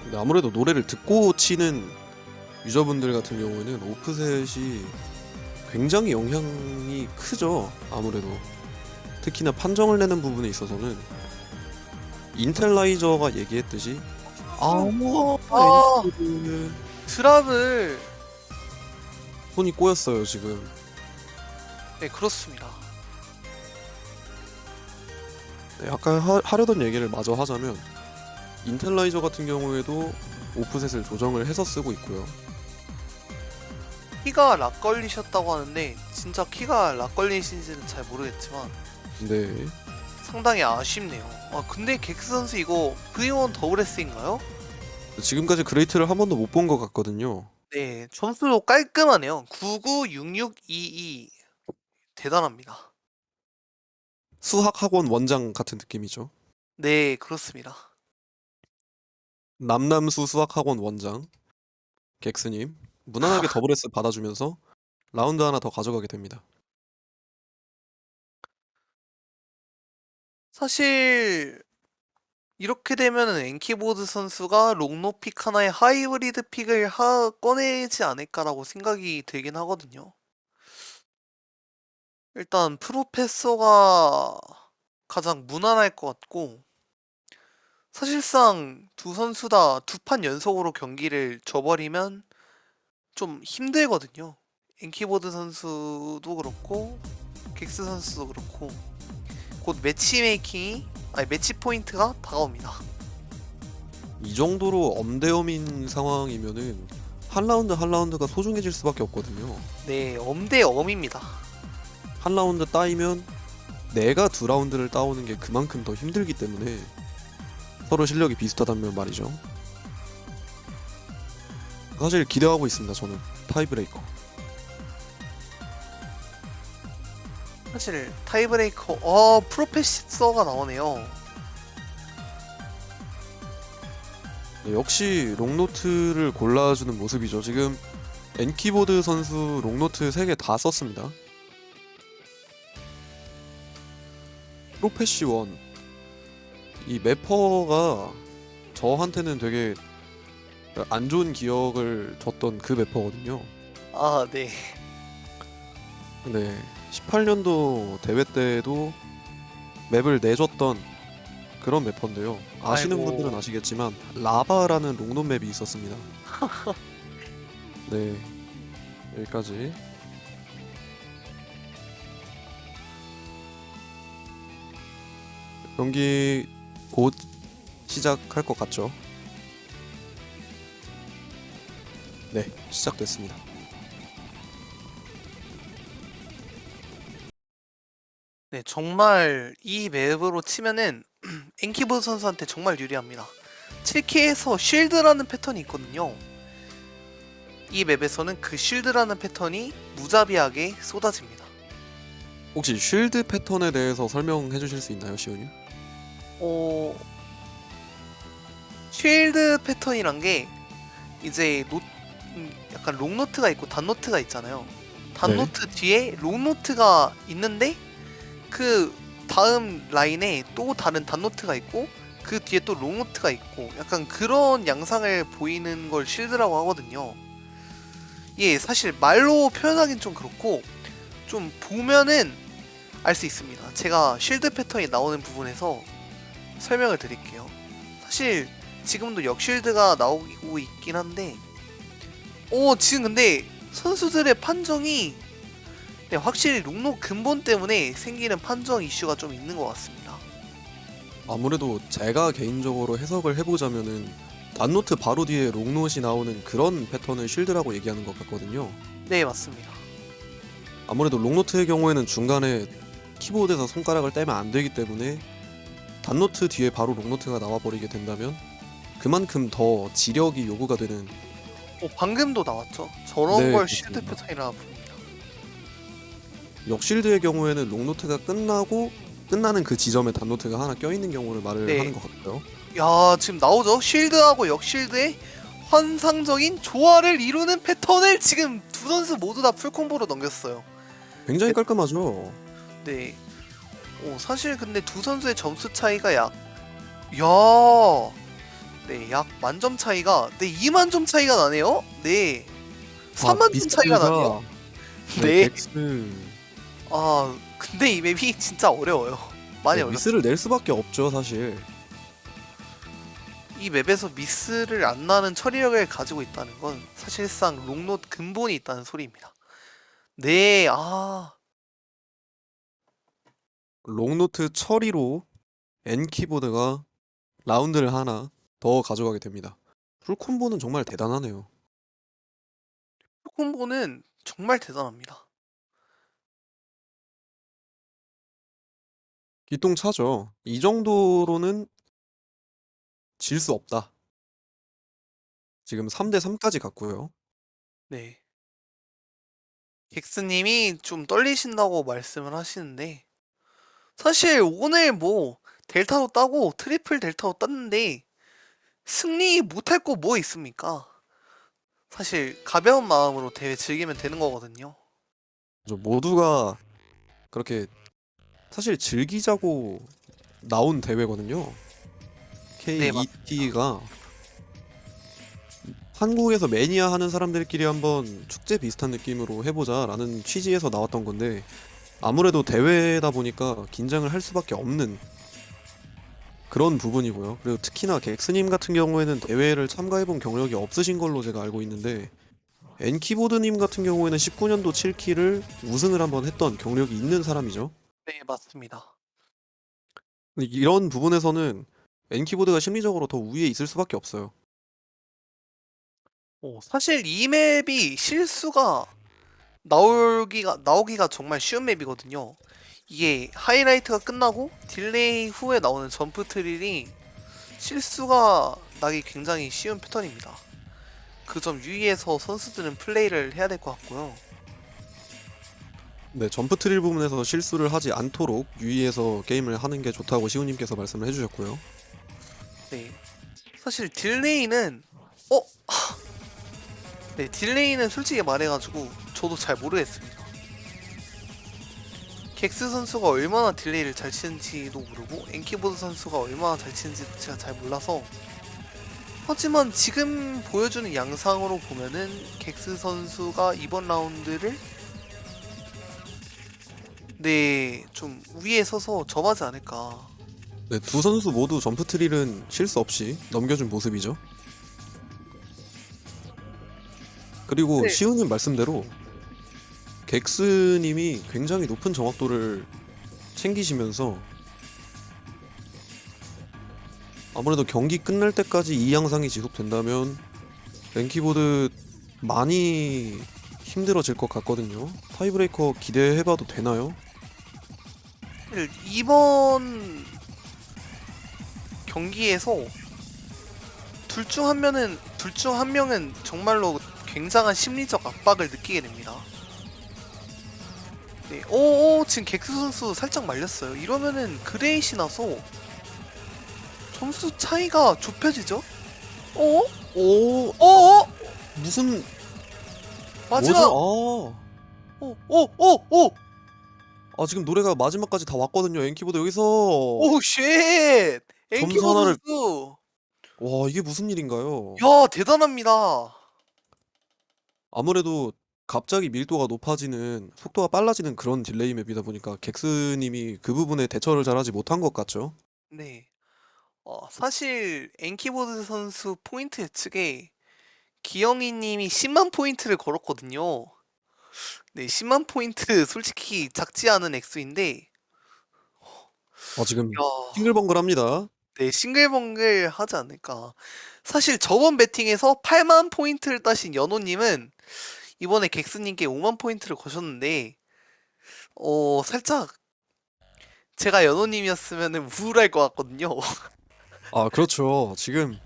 근데 아무래도 노래를 듣고 치는 유저분들 같은 경우에는 오프셋이 굉장히 영향이 크죠. 아무래도 특히나 판정을 내는 부분에 있어서는 인텔라이저가 얘기했듯이 드랍을 손이 꼬였어요 지금. 네, 그렇습니다. 네, 아까 하려던 얘기를 마저 하자면 인텔라이저 같은 경우에도 오프셋을 조정을 해서 쓰고 있고요. 키가 락 걸리셨다고 하는데 진짜 키가 락 걸리신지는 잘 모르겠지만 네, 상당히 아쉽네요. 근데 객스 선수 이거 V1 더블 S인가요? 지금까지 그레이트를 한 번도 못 본 것 같거든요. 네, 점수도 깔끔하네요. 996622 대단합니다. 수학학원 원장 같은 느낌이죠. 네, 그렇습니다. 남남수 수학학원 원장 객스님 무난하게 더블 S 받아주면서 라운드 하나 더 가져가게 됩니다. 사실 이렇게 되면은 엔키보드 선수가 롱노픽 하나의 하이브리드 픽을 꺼내지 않을까라고 생각이 들긴 하거든요. 일단 프로페서가 가장 무난할 것 같고 사실상 두 선수 다 두 판 연속으로 경기를 져버리면 좀 힘들거든요. 엔키보드 선수도 그렇고 객스 선수도 그렇고 곧 매치 포인트가 다가옵니다. 이 정도로 엄대엄인 상황이면은 한 라운드 한 라운드가 소중해질 수밖에 없거든요. 네, 엄대엄입니다. 한 라운드 따이면 내가 두 라운드를 따오는 게 그만큼 더 힘들기 때문에 서로 실력이 비슷하다면 말이죠. 사실 기대하고 있습니다. 저는 타이브레이커. 사실 타이브레이커 프로페서가 나오네요. 네, 역시 롱노트를 골라주는 모습이죠. 지금 엔키보드 선수 롱노트 3개 다 썼습니다. 프로페시 1. 이 매퍼가 저한테는 되게 안 좋은 기억을 줬던 그 매퍼거든요. 아, 네. 네, 18년도 대회 때도 맵을 내줬던 그런 매퍼인데요. 아시는 아이고. 분들은 아시겠지만 라바라는 롱논 맵이 있었습니다. 네, 여기까지. 경기 곧 시작할 것 같죠? 네, 시작됐습니다. 네, 정말 이 맵으로 치면은 엔키보드 선수한테 정말 유리합니다. 7K에서 쉴드라는 패턴이 있거든요. 이 맵에서는 그 쉴드라는 패턴이 무자비하게 쏟아집니다. 혹시 쉴드 패턴에 대해서 설명해 주실 수 있나요, 시우님? 어... 쉴드 패턴이란 게 이제 약간 롱노트가 있고 단노트가 있잖아요. 단노트 뒤에 롱노트가 있는데 그 다음 라인에 또 다른 단노트가 있고 그 뒤에 또 롱노트가 있고 약간 그런 양상을 보이는 걸 쉴드라고 하거든요. 예, 사실 말로 표현하긴 좀 그렇고 좀 보면은 알 수 있습니다. 제가 쉴드 패턴이 나오는 부분에서 설명을 드릴게요. 사실 지금도 역쉴드가 나오고 있긴 한데 지금 근데 선수들의 판정이 네, 확실히 롱노 근본 때문에 생기는 판정 이슈가 좀 있는 것 같습니다. 아무래도 제가 개인적으로 해석을 해보자면은 단노트 바로 뒤에 롱노트이 나오는 그런 패턴을 쉴드라고 얘기하는 것 같거든요. 네, 맞습니다. 아무래도 롱노트의 경우에는 중간에 키보드에서 손가락을 떼면 안 되기 때문에 단노트 뒤에 바로 롱노트가 나와버리게 된다면 그만큼 더 지력이 요구가 되는. 방금도 나왔죠. 저런 네, 걸 그렇습니다. 쉴드 패턴이라 부릅니다. 역실드의 경우에는 롱노트가 끝나고 끝나는 그 지점에 단노트가 하나 껴있는 경우를 말을 네. 하는 것 같고요. 야, 지금 나오죠? 쉴드하고 역쉴드의 환상적인 조화를 이루는 패턴을 지금 두 선수 모두 다 풀콤보로 넘겼어요. 굉장히 깔끔하죠. 네. 사실 근데 두 선수의 점수 차이가 약 만점 차이가 2만점 차이가 나네요. 네. 3만점 차이가 나네요. 네. 덱스. 근데 이 맵이 진짜 어려워요. 많이 어렵죠. 미스를 낼 수밖에 없죠, 사실. 이 맵에서 미스를 안 나는 처리력을 가지고 있다는 건 사실상 롱노 근본이 있다는 소리입니다. 네, 롱노트 처리로 N키보드가 라운드를 하나 더 가져가게 됩니다. 풀콤보는 정말 대단하네요. 콤보는 정말 대단합니다. 기똥차죠. 이 정도로는 질 수 없다. 지금 3대 3까지 갔고요. 네. 객스님이 좀 떨리신다고 말씀을 하시는데 사실 오늘 뭐 델타도 따고 트리플 델타도 땄는데 승리 못할 거 뭐 있습니까? 사실 가벼운 마음으로 대회 즐기면 되는 거거든요. 모두가 그렇게 사실 즐기자고 나온 대회거든요. 네, KET가 한국에서 매니아 하는 사람들끼리 한번 축제 비슷한 느낌으로 해보자 라는 취지에서 나왔던 건데 아무래도 대회다 보니까 긴장을 할 수밖에 없는 그런 부분이고요. 그리고 특히나 객스님 같은 경우에는 대회를 참가해본 경력이 없으신 걸로 제가 알고 있는데 N키보드님 같은 경우에는 19년도 7키를 우승을 한번 했던 경력이 있는 사람이죠. 네, 맞습니다. 근데 이런 부분에서는 N키보드가 심리적으로 더 우위에 있을 수밖에 없어요. 사실 이 맵이 실수가 나오기가 정말 쉬운 맵이거든요. 이게 하이라이트가 끝나고 딜레이 후에 나오는 점프 트릴이 실수가 나기 굉장히 쉬운 패턴입니다. 그 점 유의해서 선수들은 플레이를 해야 될 것 같고요. 네, 점프 트릴 부분에서 실수를 하지 않도록 유의해서 게임을 하는 게 좋다고 시우님께서 말씀을 해주셨고요. 네. 사실 딜레이는 네, 딜레이는 솔직히 말해가지고 저도 잘 모르겠습니다. 객스 선수가 얼마나 딜레이를 잘 치는지도 모르고 엔키보드 선수가 얼마나 잘 치는지도 제가 잘 몰라서, 하지만 지금 보여주는 양상으로 보면은 객스 선수가 이번 라운드를 네, 좀 위에 서서 점하지 않을까. 네, 두 선수 모두 점프 트릴은 실수 없이 넘겨준 모습이죠. 그리고 네. 시우님 말씀대로 객스님이 굉장히 높은 정확도를 챙기시면서 아무래도 경기 끝날 때까지 이 양상이 지속된다면 랭키보드 많이 힘들어질 것 같거든요. 타이브레이커 기대해봐도 되나요? 이번 경기에서 둘 중 한 명은 정말로 굉장한 심리적 압박을 느끼게 됩니다. 네, 지금 객스 선수 살짝 말렸어요. 이러면은 그레이시 나서 점수 차이가 좁혀지죠? 오, 무슨 마지막! 뭐죠? 오! 지금 노래가 마지막까지 다 왔거든요. 엔키보드 여기서 오, 쉣! 엔키보 점수 하나를- 선수! 와, 이게 무슨 일인가요? 야, 대단합니다. 아무래도 갑자기 밀도가 높아지는 속도가 빨라지는 그런 딜레이 맵이다 보니까 객스님이 그 부분에 대처를 잘하지 못한 것 같죠. 네. 사실 엔키보드 선수 포인트 예측에 기영이 님이 10만 포인트를 걸었거든요. 네, 10만 포인트 솔직히 작지 않은 액수인데, 지금 야, 싱글벙글합니다. 네, 싱글벙글 하지 않을까. 사실 저번 배팅에서 8만 포인트를 따신 연호님은 이번에 객스님께 5만 포인트를 거셨는데, 살짝 제가 연호님이었으면 우울할 것 같거든요. 그렇죠. 지금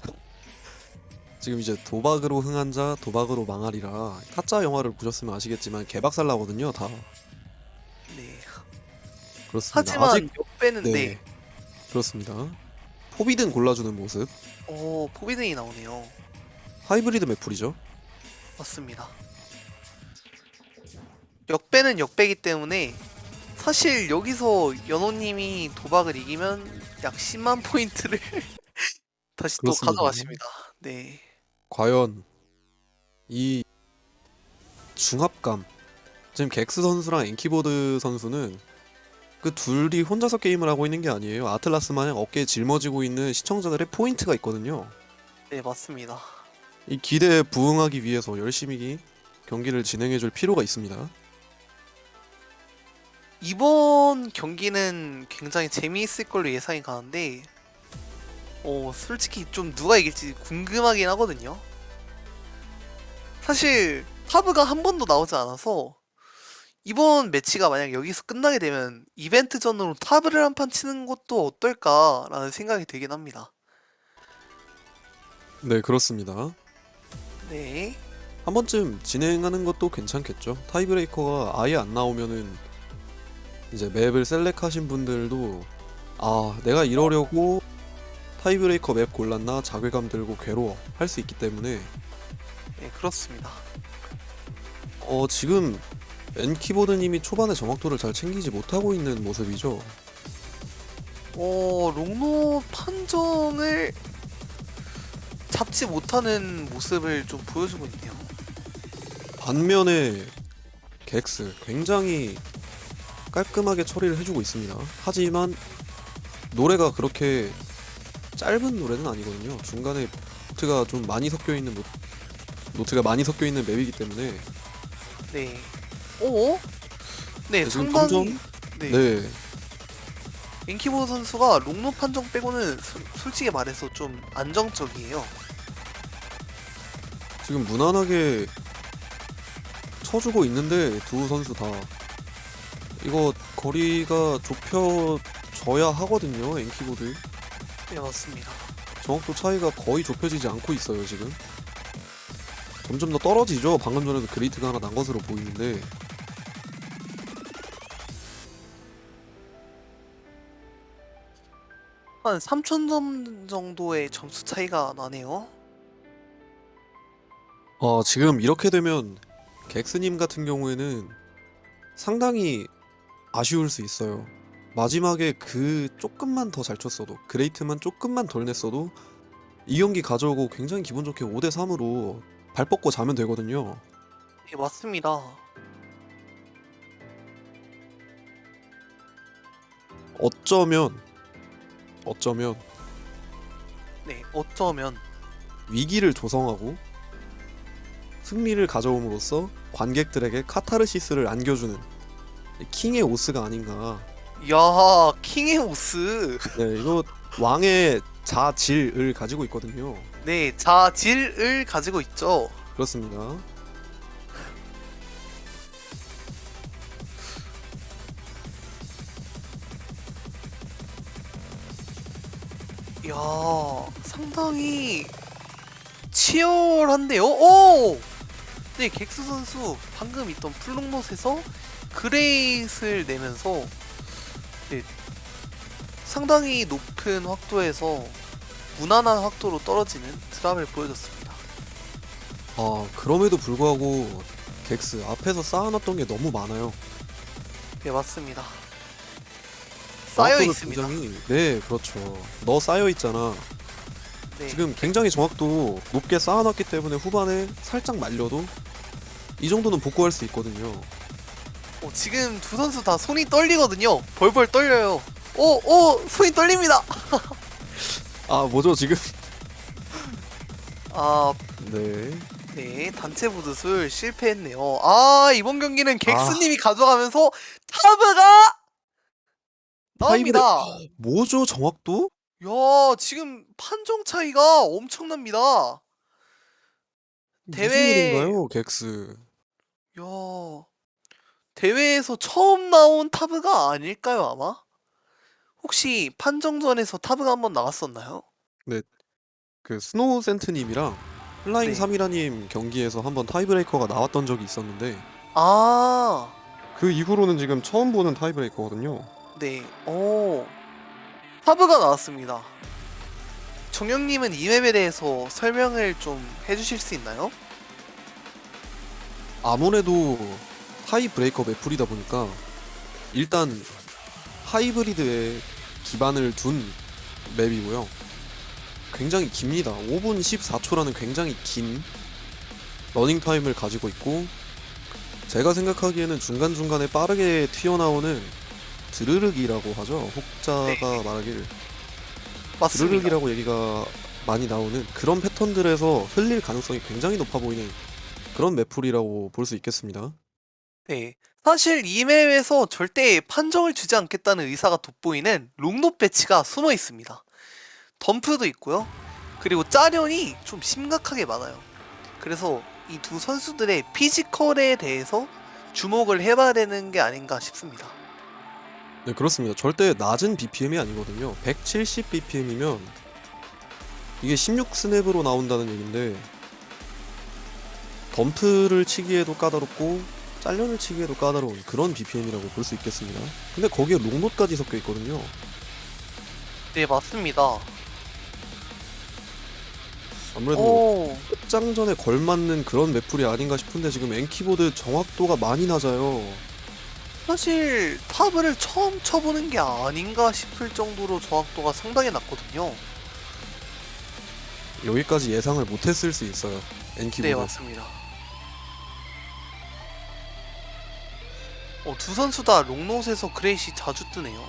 이제 도박으로 흥한 자 도박으로 망하리라. 타짜 영화를 보셨으면 아시겠지만 개박살 나거든요, 다. 네. 그렇습니다. 하지만 아직 역배는 네, 네. 그렇습니다. 포비든 골라주는 모습. 포비든이 나오네요. 하이브리드 매풀이죠. 맞습니다. 역배는 역배기 때문에 사실 여기서 연호님이 도박을 이기면 약 10만 포인트를 다시 또 그렇습니다. 가져가십니다. 네. 과연 이 중압감, 지금 객스 선수랑 엔키보드 선수는 그 둘이 혼자서 게임을 하고 있는 게 아니에요. 아틀라스 마냥 어깨에 짊어지고 있는 시청자들의 포인트가 있거든요. 네, 맞습니다. 이 기대에 부응하기 위해서 열심히 경기를 진행해줄 필요가 있습니다. 이번 경기는 굉장히 재미있을 걸로 예상이 가는데, 솔직히 좀 누가 이길지 궁금하긴 하거든요. 사실 타브가 한 번도 나오지 않아서 이번 매치가 만약 여기서 끝나게 되면 이벤트전으로 타브를 한 판 치는 것도 어떨까라는 생각이 들긴 합니다. 네, 그렇습니다. 네. 한 번쯤 진행하는 것도 괜찮겠죠. 타이브레이커가 아예 안 나오면은 이제 맵을 셀렉하신 분들도 내가 이러려고 타이브레이커 맵 골랐나 자괴감 들고 괴로워 할 수 있기 때문에 네, 그렇습니다. 지금 엔키보드님이 초반에 정확도를 잘 챙기지 못하고 있는 모습이죠. 롱노 판정을 잡지 못하는 모습을 좀 보여주고 있네요. 반면에 객스 굉장히 깔끔하게 처리를 해주고 있습니다. 하지만 노래가 그렇게 짧은 노래는 아니거든요. 중간에 노트가 좀 많이 섞여 있는 노트가 많이 섞여 있는 맵이기 때문에 네. 네, 네, 지금 상당히 네. 네, 엔키보드 선수가 롱노 판정 빼고는 솔직히 말해서 좀 안정적이에요. 지금 무난하게 쳐주고 있는데 두 선수 다 이거 거리가 좁혀져야 하거든요. 엔키보드 네, 맞습니다. 정확도 차이가 거의 좁혀지지 않고 있어요 지금. 점점 더 떨어지죠. 방금 전에도 그레이트가 하나 난 것으로 보이는데 한 3,000점 정도의 점수 차이가 나네요. 지금 이렇게 되면 객스님 같은 경우에는 상당히 아쉬울 수 있어요. 마지막에 그 조금만 더 잘 쳤어도 그레이트만 조금만 덜 냈어도 이 경기 가져오고 굉장히 기분 좋게 5대 3으로 발 뻗고 자면 되거든요. 네, 맞습니다. 어쩌면 네, 어쩌면 위기를 조성하고 승리를 가져옴으로써 관객들에게 카타르시스를 안겨주는 킹의 오스가 아닌가. 야, 킹의 오스. 네, 이거 왕의 자질을 가지고 있거든요. 네, 자질을 가지고 있죠. 그렇습니다. 이야, 상당히 치열한데요? 오! 네, 객스 선수 방금 있던 플롱롯에서 그레이스를 내면서 네, 상당히 높은 확도에서 무난한 확도로 떨어지는 드랍을 보여줬습니다. 그럼에도 불구하고 객스 앞에서 쌓아놨던 게 너무 많아요. 네, 맞습니다. 쌓여 정확도를 있습니다. 굉장히, 네, 그렇죠. 너 쌓여 있잖아. 네. 지금 굉장히 정확도 높게 쌓아놨기 때문에 후반에 살짝 말려도 이 정도는 복구할 수 있거든요. 지금 두 선수 다 손이 떨리거든요. 벌벌 떨려요. 손이 떨립니다. 뭐죠 지금? 아, 네. 네, 단체 부두술 실패했네요. 이번 경기는 객스님이 아. 가져가면서 타브가 나옵니다. 뭐죠 정확도? 야, 지금 판정 차이가 엄청납니다. 무슨 대회- 일인가요, 객스? 야, 대회에서 처음 나온 타브가 아닐까요, 아마? 혹시 판정전에서 타브가 한번 나왔었나요? 그 스노우 센트님이랑 플라잉 네. 3이라님 경기에서 한번 타이브레이커가 나왔던 적이 있었는데 아, 그 이후로는 지금 처음 보는 타이브레이커거든요. 네. 타브가 나왔습니다. 정영님은 이 맵에 대해서 설명을 좀 해주실 수 있나요? 아무래도 타이브레이커 맵풀이다 보니까 일단 하이브리드에 기반을 둔 맵이고요. 굉장히 깁니다. 5분 14초라는 굉장히 긴 러닝타임을 가지고 있고 제가 생각하기에는 중간중간에 빠르게 튀어나오는 드르륵이라고 하죠. 혹자가 네. 말하길 맞습니다. 드르륵이라고 얘기가 많이 나오는 그런 패턴들에서 흘릴 가능성이 굉장히 높아 보이는 그런 맵풀이라고 볼 수 있겠습니다. 네. 사실 이 맵에서 절대 판정을 주지 않겠다는 의사가 돋보이는 롱노 배치가 숨어 있습니다. 덤프도 있고요. 그리고 짜련이 좀 심각하게 많아요. 그래서 이 두 선수들의 피지컬에 대해서 주목을 해봐야 되는 게 아닌가 싶습니다. 네, 그렇습니다. 절대 낮은 BPM이 아니거든요. 170 BPM이면 이게 16스냅으로 나온다는 얘긴데 덤프를 치기에도 까다롭고 짤련을 치기에도 까다로운 그런 BPM이라고 볼 수 있겠습니다. 근데 거기에 롱노까지 섞여 있거든요. 네, 맞습니다. 아무래도 끝장전에 걸맞는 그런 맵풀이 아닌가 싶은데 지금 엔키보드 정확도가 많이 낮아요. 사실 타브를 처음 쳐보는 게 아닌가 싶을 정도로 정확도가 상당히 낮거든요. 여기까지 예상을 못했을 수 있어요. 네, 엔키보드. 맞습니다. 두 선수 다 롱롯에서 그레이시 자주 뜨네요.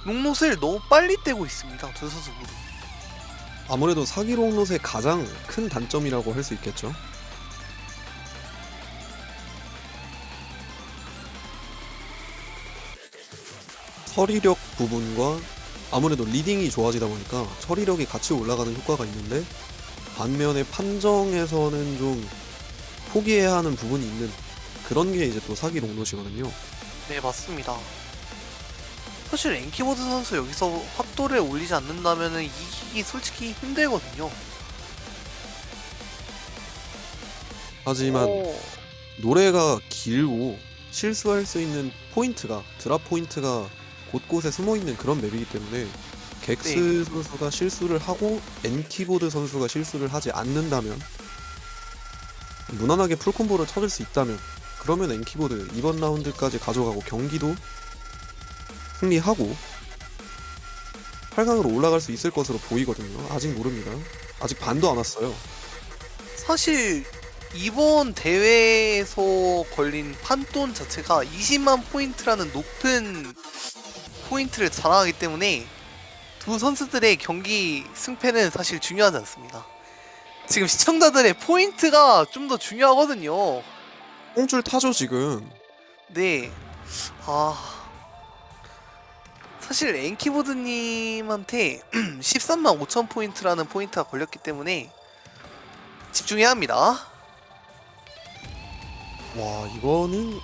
롱롯을 너무 빨리 떼고 있습니다. 두 선수 모두. 아무래도 사기 롱롯의 가장 큰 단점이라고 할 수 있겠죠. 처리력 부분과 아무래도 리딩이 좋아지다 보니까 처리력이 같이 올라가는 효과가 있는데 반면에 판정에서는 좀 포기해야 하는 부분이 있는 그런 게 이제 또 사기 롱롯이거든요. 네, 맞습니다. 사실 엔키보드 선수 여기서 확도를 올리지 않는다면 이기기 솔직히 힘들거든요. 하지만 오, 노래가 길고 실수할 수 있는 포인트가 드랍 포인트가 곳곳에 숨어있는 그런 맵이기 때문에 객스 선수가 실수를 하고 엔키보드 선수가 실수를 하지 않는다면 무난하게 풀콤보를 쳐줄 수 있다면 그러면 엔키보드 이번 라운드까지 가져가고 경기도 승리하고 8강으로 올라갈 수 있을 것으로 보이거든요. 아직 모릅니다. 아직 반도 안 왔어요. 사실 이번 대회에서 걸린 판돈 자체가 20만 포인트라는 높은 포인트를 자랑하기 때문에 두 선수들의 경기 승패는 사실 중요하지 않습니다. 지금 시청자들의 포인트가 좀 더 중요하거든요. 뽕줄 타죠 지금. 네. 사실 엔키보드님한테 13만 5천 포인트라는 포인트가 걸렸기 때문에 집중해야 합니다. 와 이거는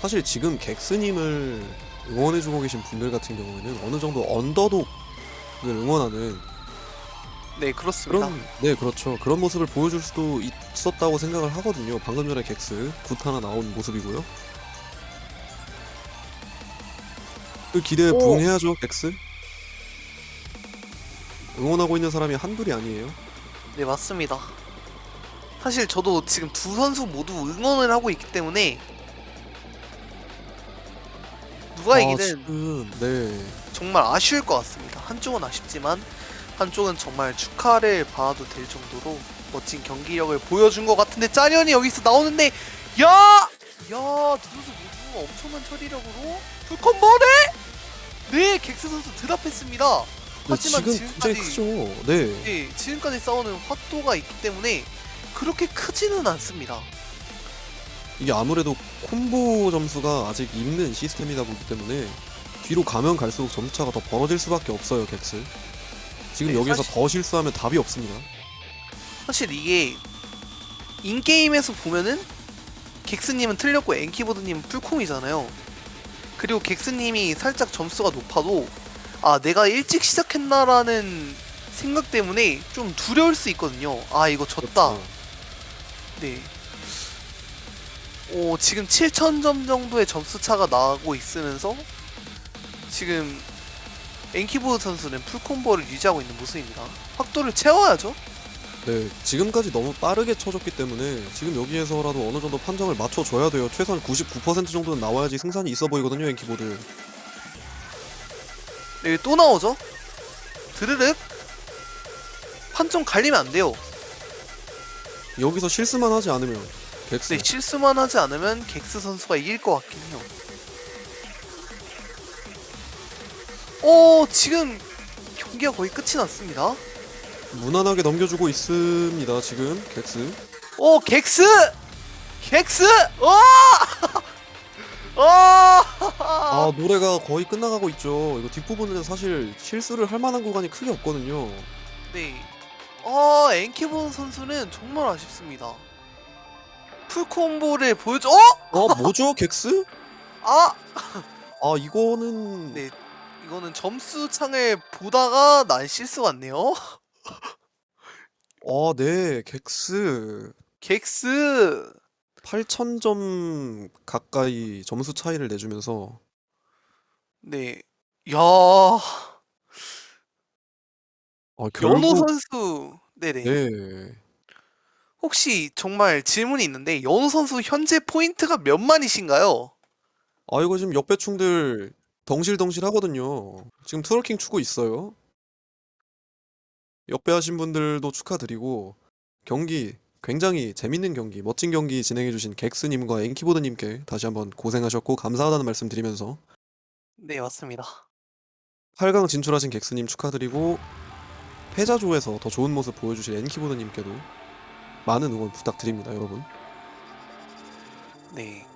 사실 지금 객스님을 응원해주고 계신 분들 같은 경우에는 어느 정도 언더독을 응원하는 네, 그렇습니다. 네 그렇죠, 그런 모습을 보여줄 수도 있었다고 생각을 하거든요. 방금 전에 객스 굿 하나 나온 모습이고요. 그 기대에 오. 부응해야죠. 객스 응원하고 있는 사람이 한둘이 아니에요. 네, 맞습니다. 사실 저도 지금 두 선수 모두 응원을 하고 있기 때문에 누가 이기든 지금 네 정말 아쉬울 것 같습니다. 한쪽은 아쉽지만 한쪽은 정말 축하를 받아도 될 정도로 멋진 경기력을 보여준 것 같은데 짜련이 여기서 나오는데 두 선수 모두 엄청난 처리력으로 풀콤보를 네, 객스 선수 드랍했습니다. 하지만 지금 굉장히 크죠. 네. 네, 지금까지 싸우는 확도가 있기 때문에 그렇게 크지는 않습니다. 이게 아무래도 콤보 점수가 아직 있는 시스템이다 보기 때문에 뒤로 가면 갈수록 점수차가 더 벌어질 수밖에 없어요. 객스 지금 네, 여기서 사실- 더 실수하면 답이 없습니다. 사실 이게 인게임에서 보면은 객스님은 틀렸고 엔키보드님은 풀콤이잖아요. 그리고 객스님이 살짝 점수가 높아도 내가 일찍 시작했나라는 생각 때문에 좀 두려울 수 있거든요. 이거 졌다. 그렇죠. 네. 지금 7,000점 정도의 점수 차가 나고 있으면서 지금 엔키보드 선수는 풀콤보를 유지하고 있는 모습입니다. 확도를 채워야죠. 네, 지금까지 너무 빠르게 쳐줬기 때문에 지금 여기에서라도 어느 정도 판정을 맞춰줘야 돼요. 최소한 99% 정도는 나와야지 승산이 있어 보이거든요. 엔키보드. 네, 또 나오죠. 드르륵. 판정 갈리면 안 돼요. 여기서 실수만 하지 않으면 객스 네, 실수만 하지 않으면 객스 선수가 이길 것 같긴 해요. 지금 경기가 거의 끝이 났습니다. 무난하게 넘겨주고 있습니다. 지금 객스. 객스! 객스! 노래가 거의 끝나가고 있죠. 이거 뒷부분은 사실 실수를 할 만한 구간이 크게 없거든요. 네. 엔키본 선수는 정말 아쉽습니다. 풀콤보를 보여줘. 뭐죠? 객스? 아! 이거는 네. 이거는 점수 창을 보다가 난 실수 같네요. 네, 객스 객스. 8,000점 가까이 점수 차이를 내주면서 네. 야. 연호 결국 선수. 네네. 네. 혹시 정말 질문이 있는데 연호 선수 현재 포인트가 몇 만이신가요? 이거 지금 역배충들 덩실덩실 하거든요. 지금 트월킹 추고 있어요. 역배하신 분들도 축하드리고 경기 굉장히 재밌는 경기, 멋진 경기 진행해주신 객스님과 엔키보드님께 다시 한번 고생하셨고 감사하다는 말씀 드리면서 네, 맞습니다. 8강 진출하신 객스님 축하드리고 패자조에서 더 좋은 모습 보여주실 엔키보드님께도 많은 응원 부탁드립니다, 여러분. 네.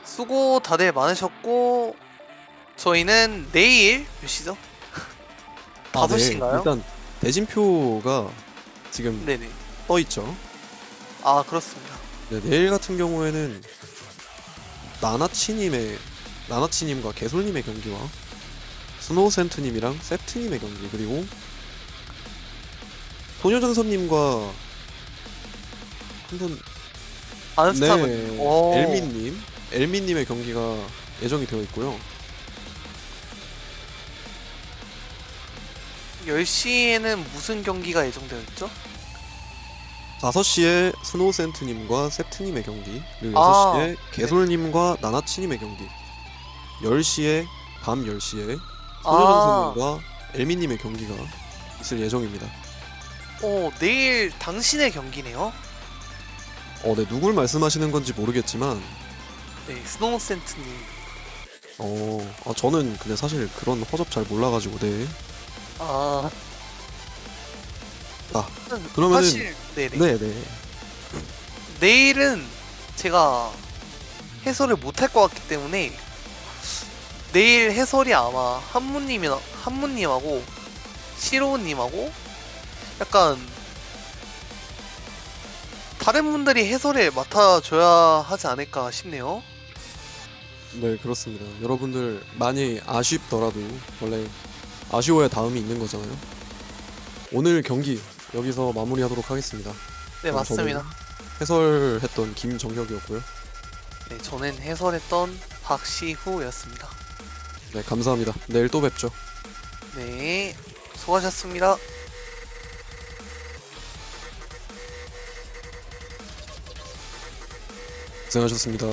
수고 다들 많으셨고 저희는 내일 몇 시죠? 5시인가요? 일단 대진표가 지금 네네. 떠있죠. 그렇습니다. 네, 내일 같은 경우에는 나나치님과 개솔님의 경기와 스노우센트님이랑 세프트님의 경기, 그리고 소녀전선님과 한분 안스타군. 네, 오. 엘미님의 경기가 예정이 되어 있고요. 10시에는 무슨 경기가 예정되어 있죠? 5시에 스노우센트님과 세트님의 경기, 그리고 아, 6시에 개솔님과 나나치님의 경기, 10시에 밤 10시에 소녀전선님과 엘미님의 경기가 있을 예정입니다. 내일 당신의 경기네요. 네, 누굴 말씀하시는 건지 모르겠지만 네, 스노우센트님. 저는 근데 사실 그런 허접 잘 몰라가지고 네. 아, 그러면은 사실 네네. 네네. 내일은 제가 해설을 못할 것 같기 때문에 내일 해설이 아마 한무님하고 시로우님하고 약간 다른 분들이 해설을 맡아줘야 하지 않을까 싶네요. 네, 그렇습니다. 여러분들 많이 아쉽더라도 원래 아쉬워야 다음이 있는 거잖아요. 오늘 경기 여기서 마무리하도록 하겠습니다. 네, 맞습니다. 해설했던 김정혁이었고요. 네, 저는 해설했던 박시후였습니다. 네, 감사합니다. 내일 또 뵙죠. 네, 수고하셨습니다. 고생하셨습니다.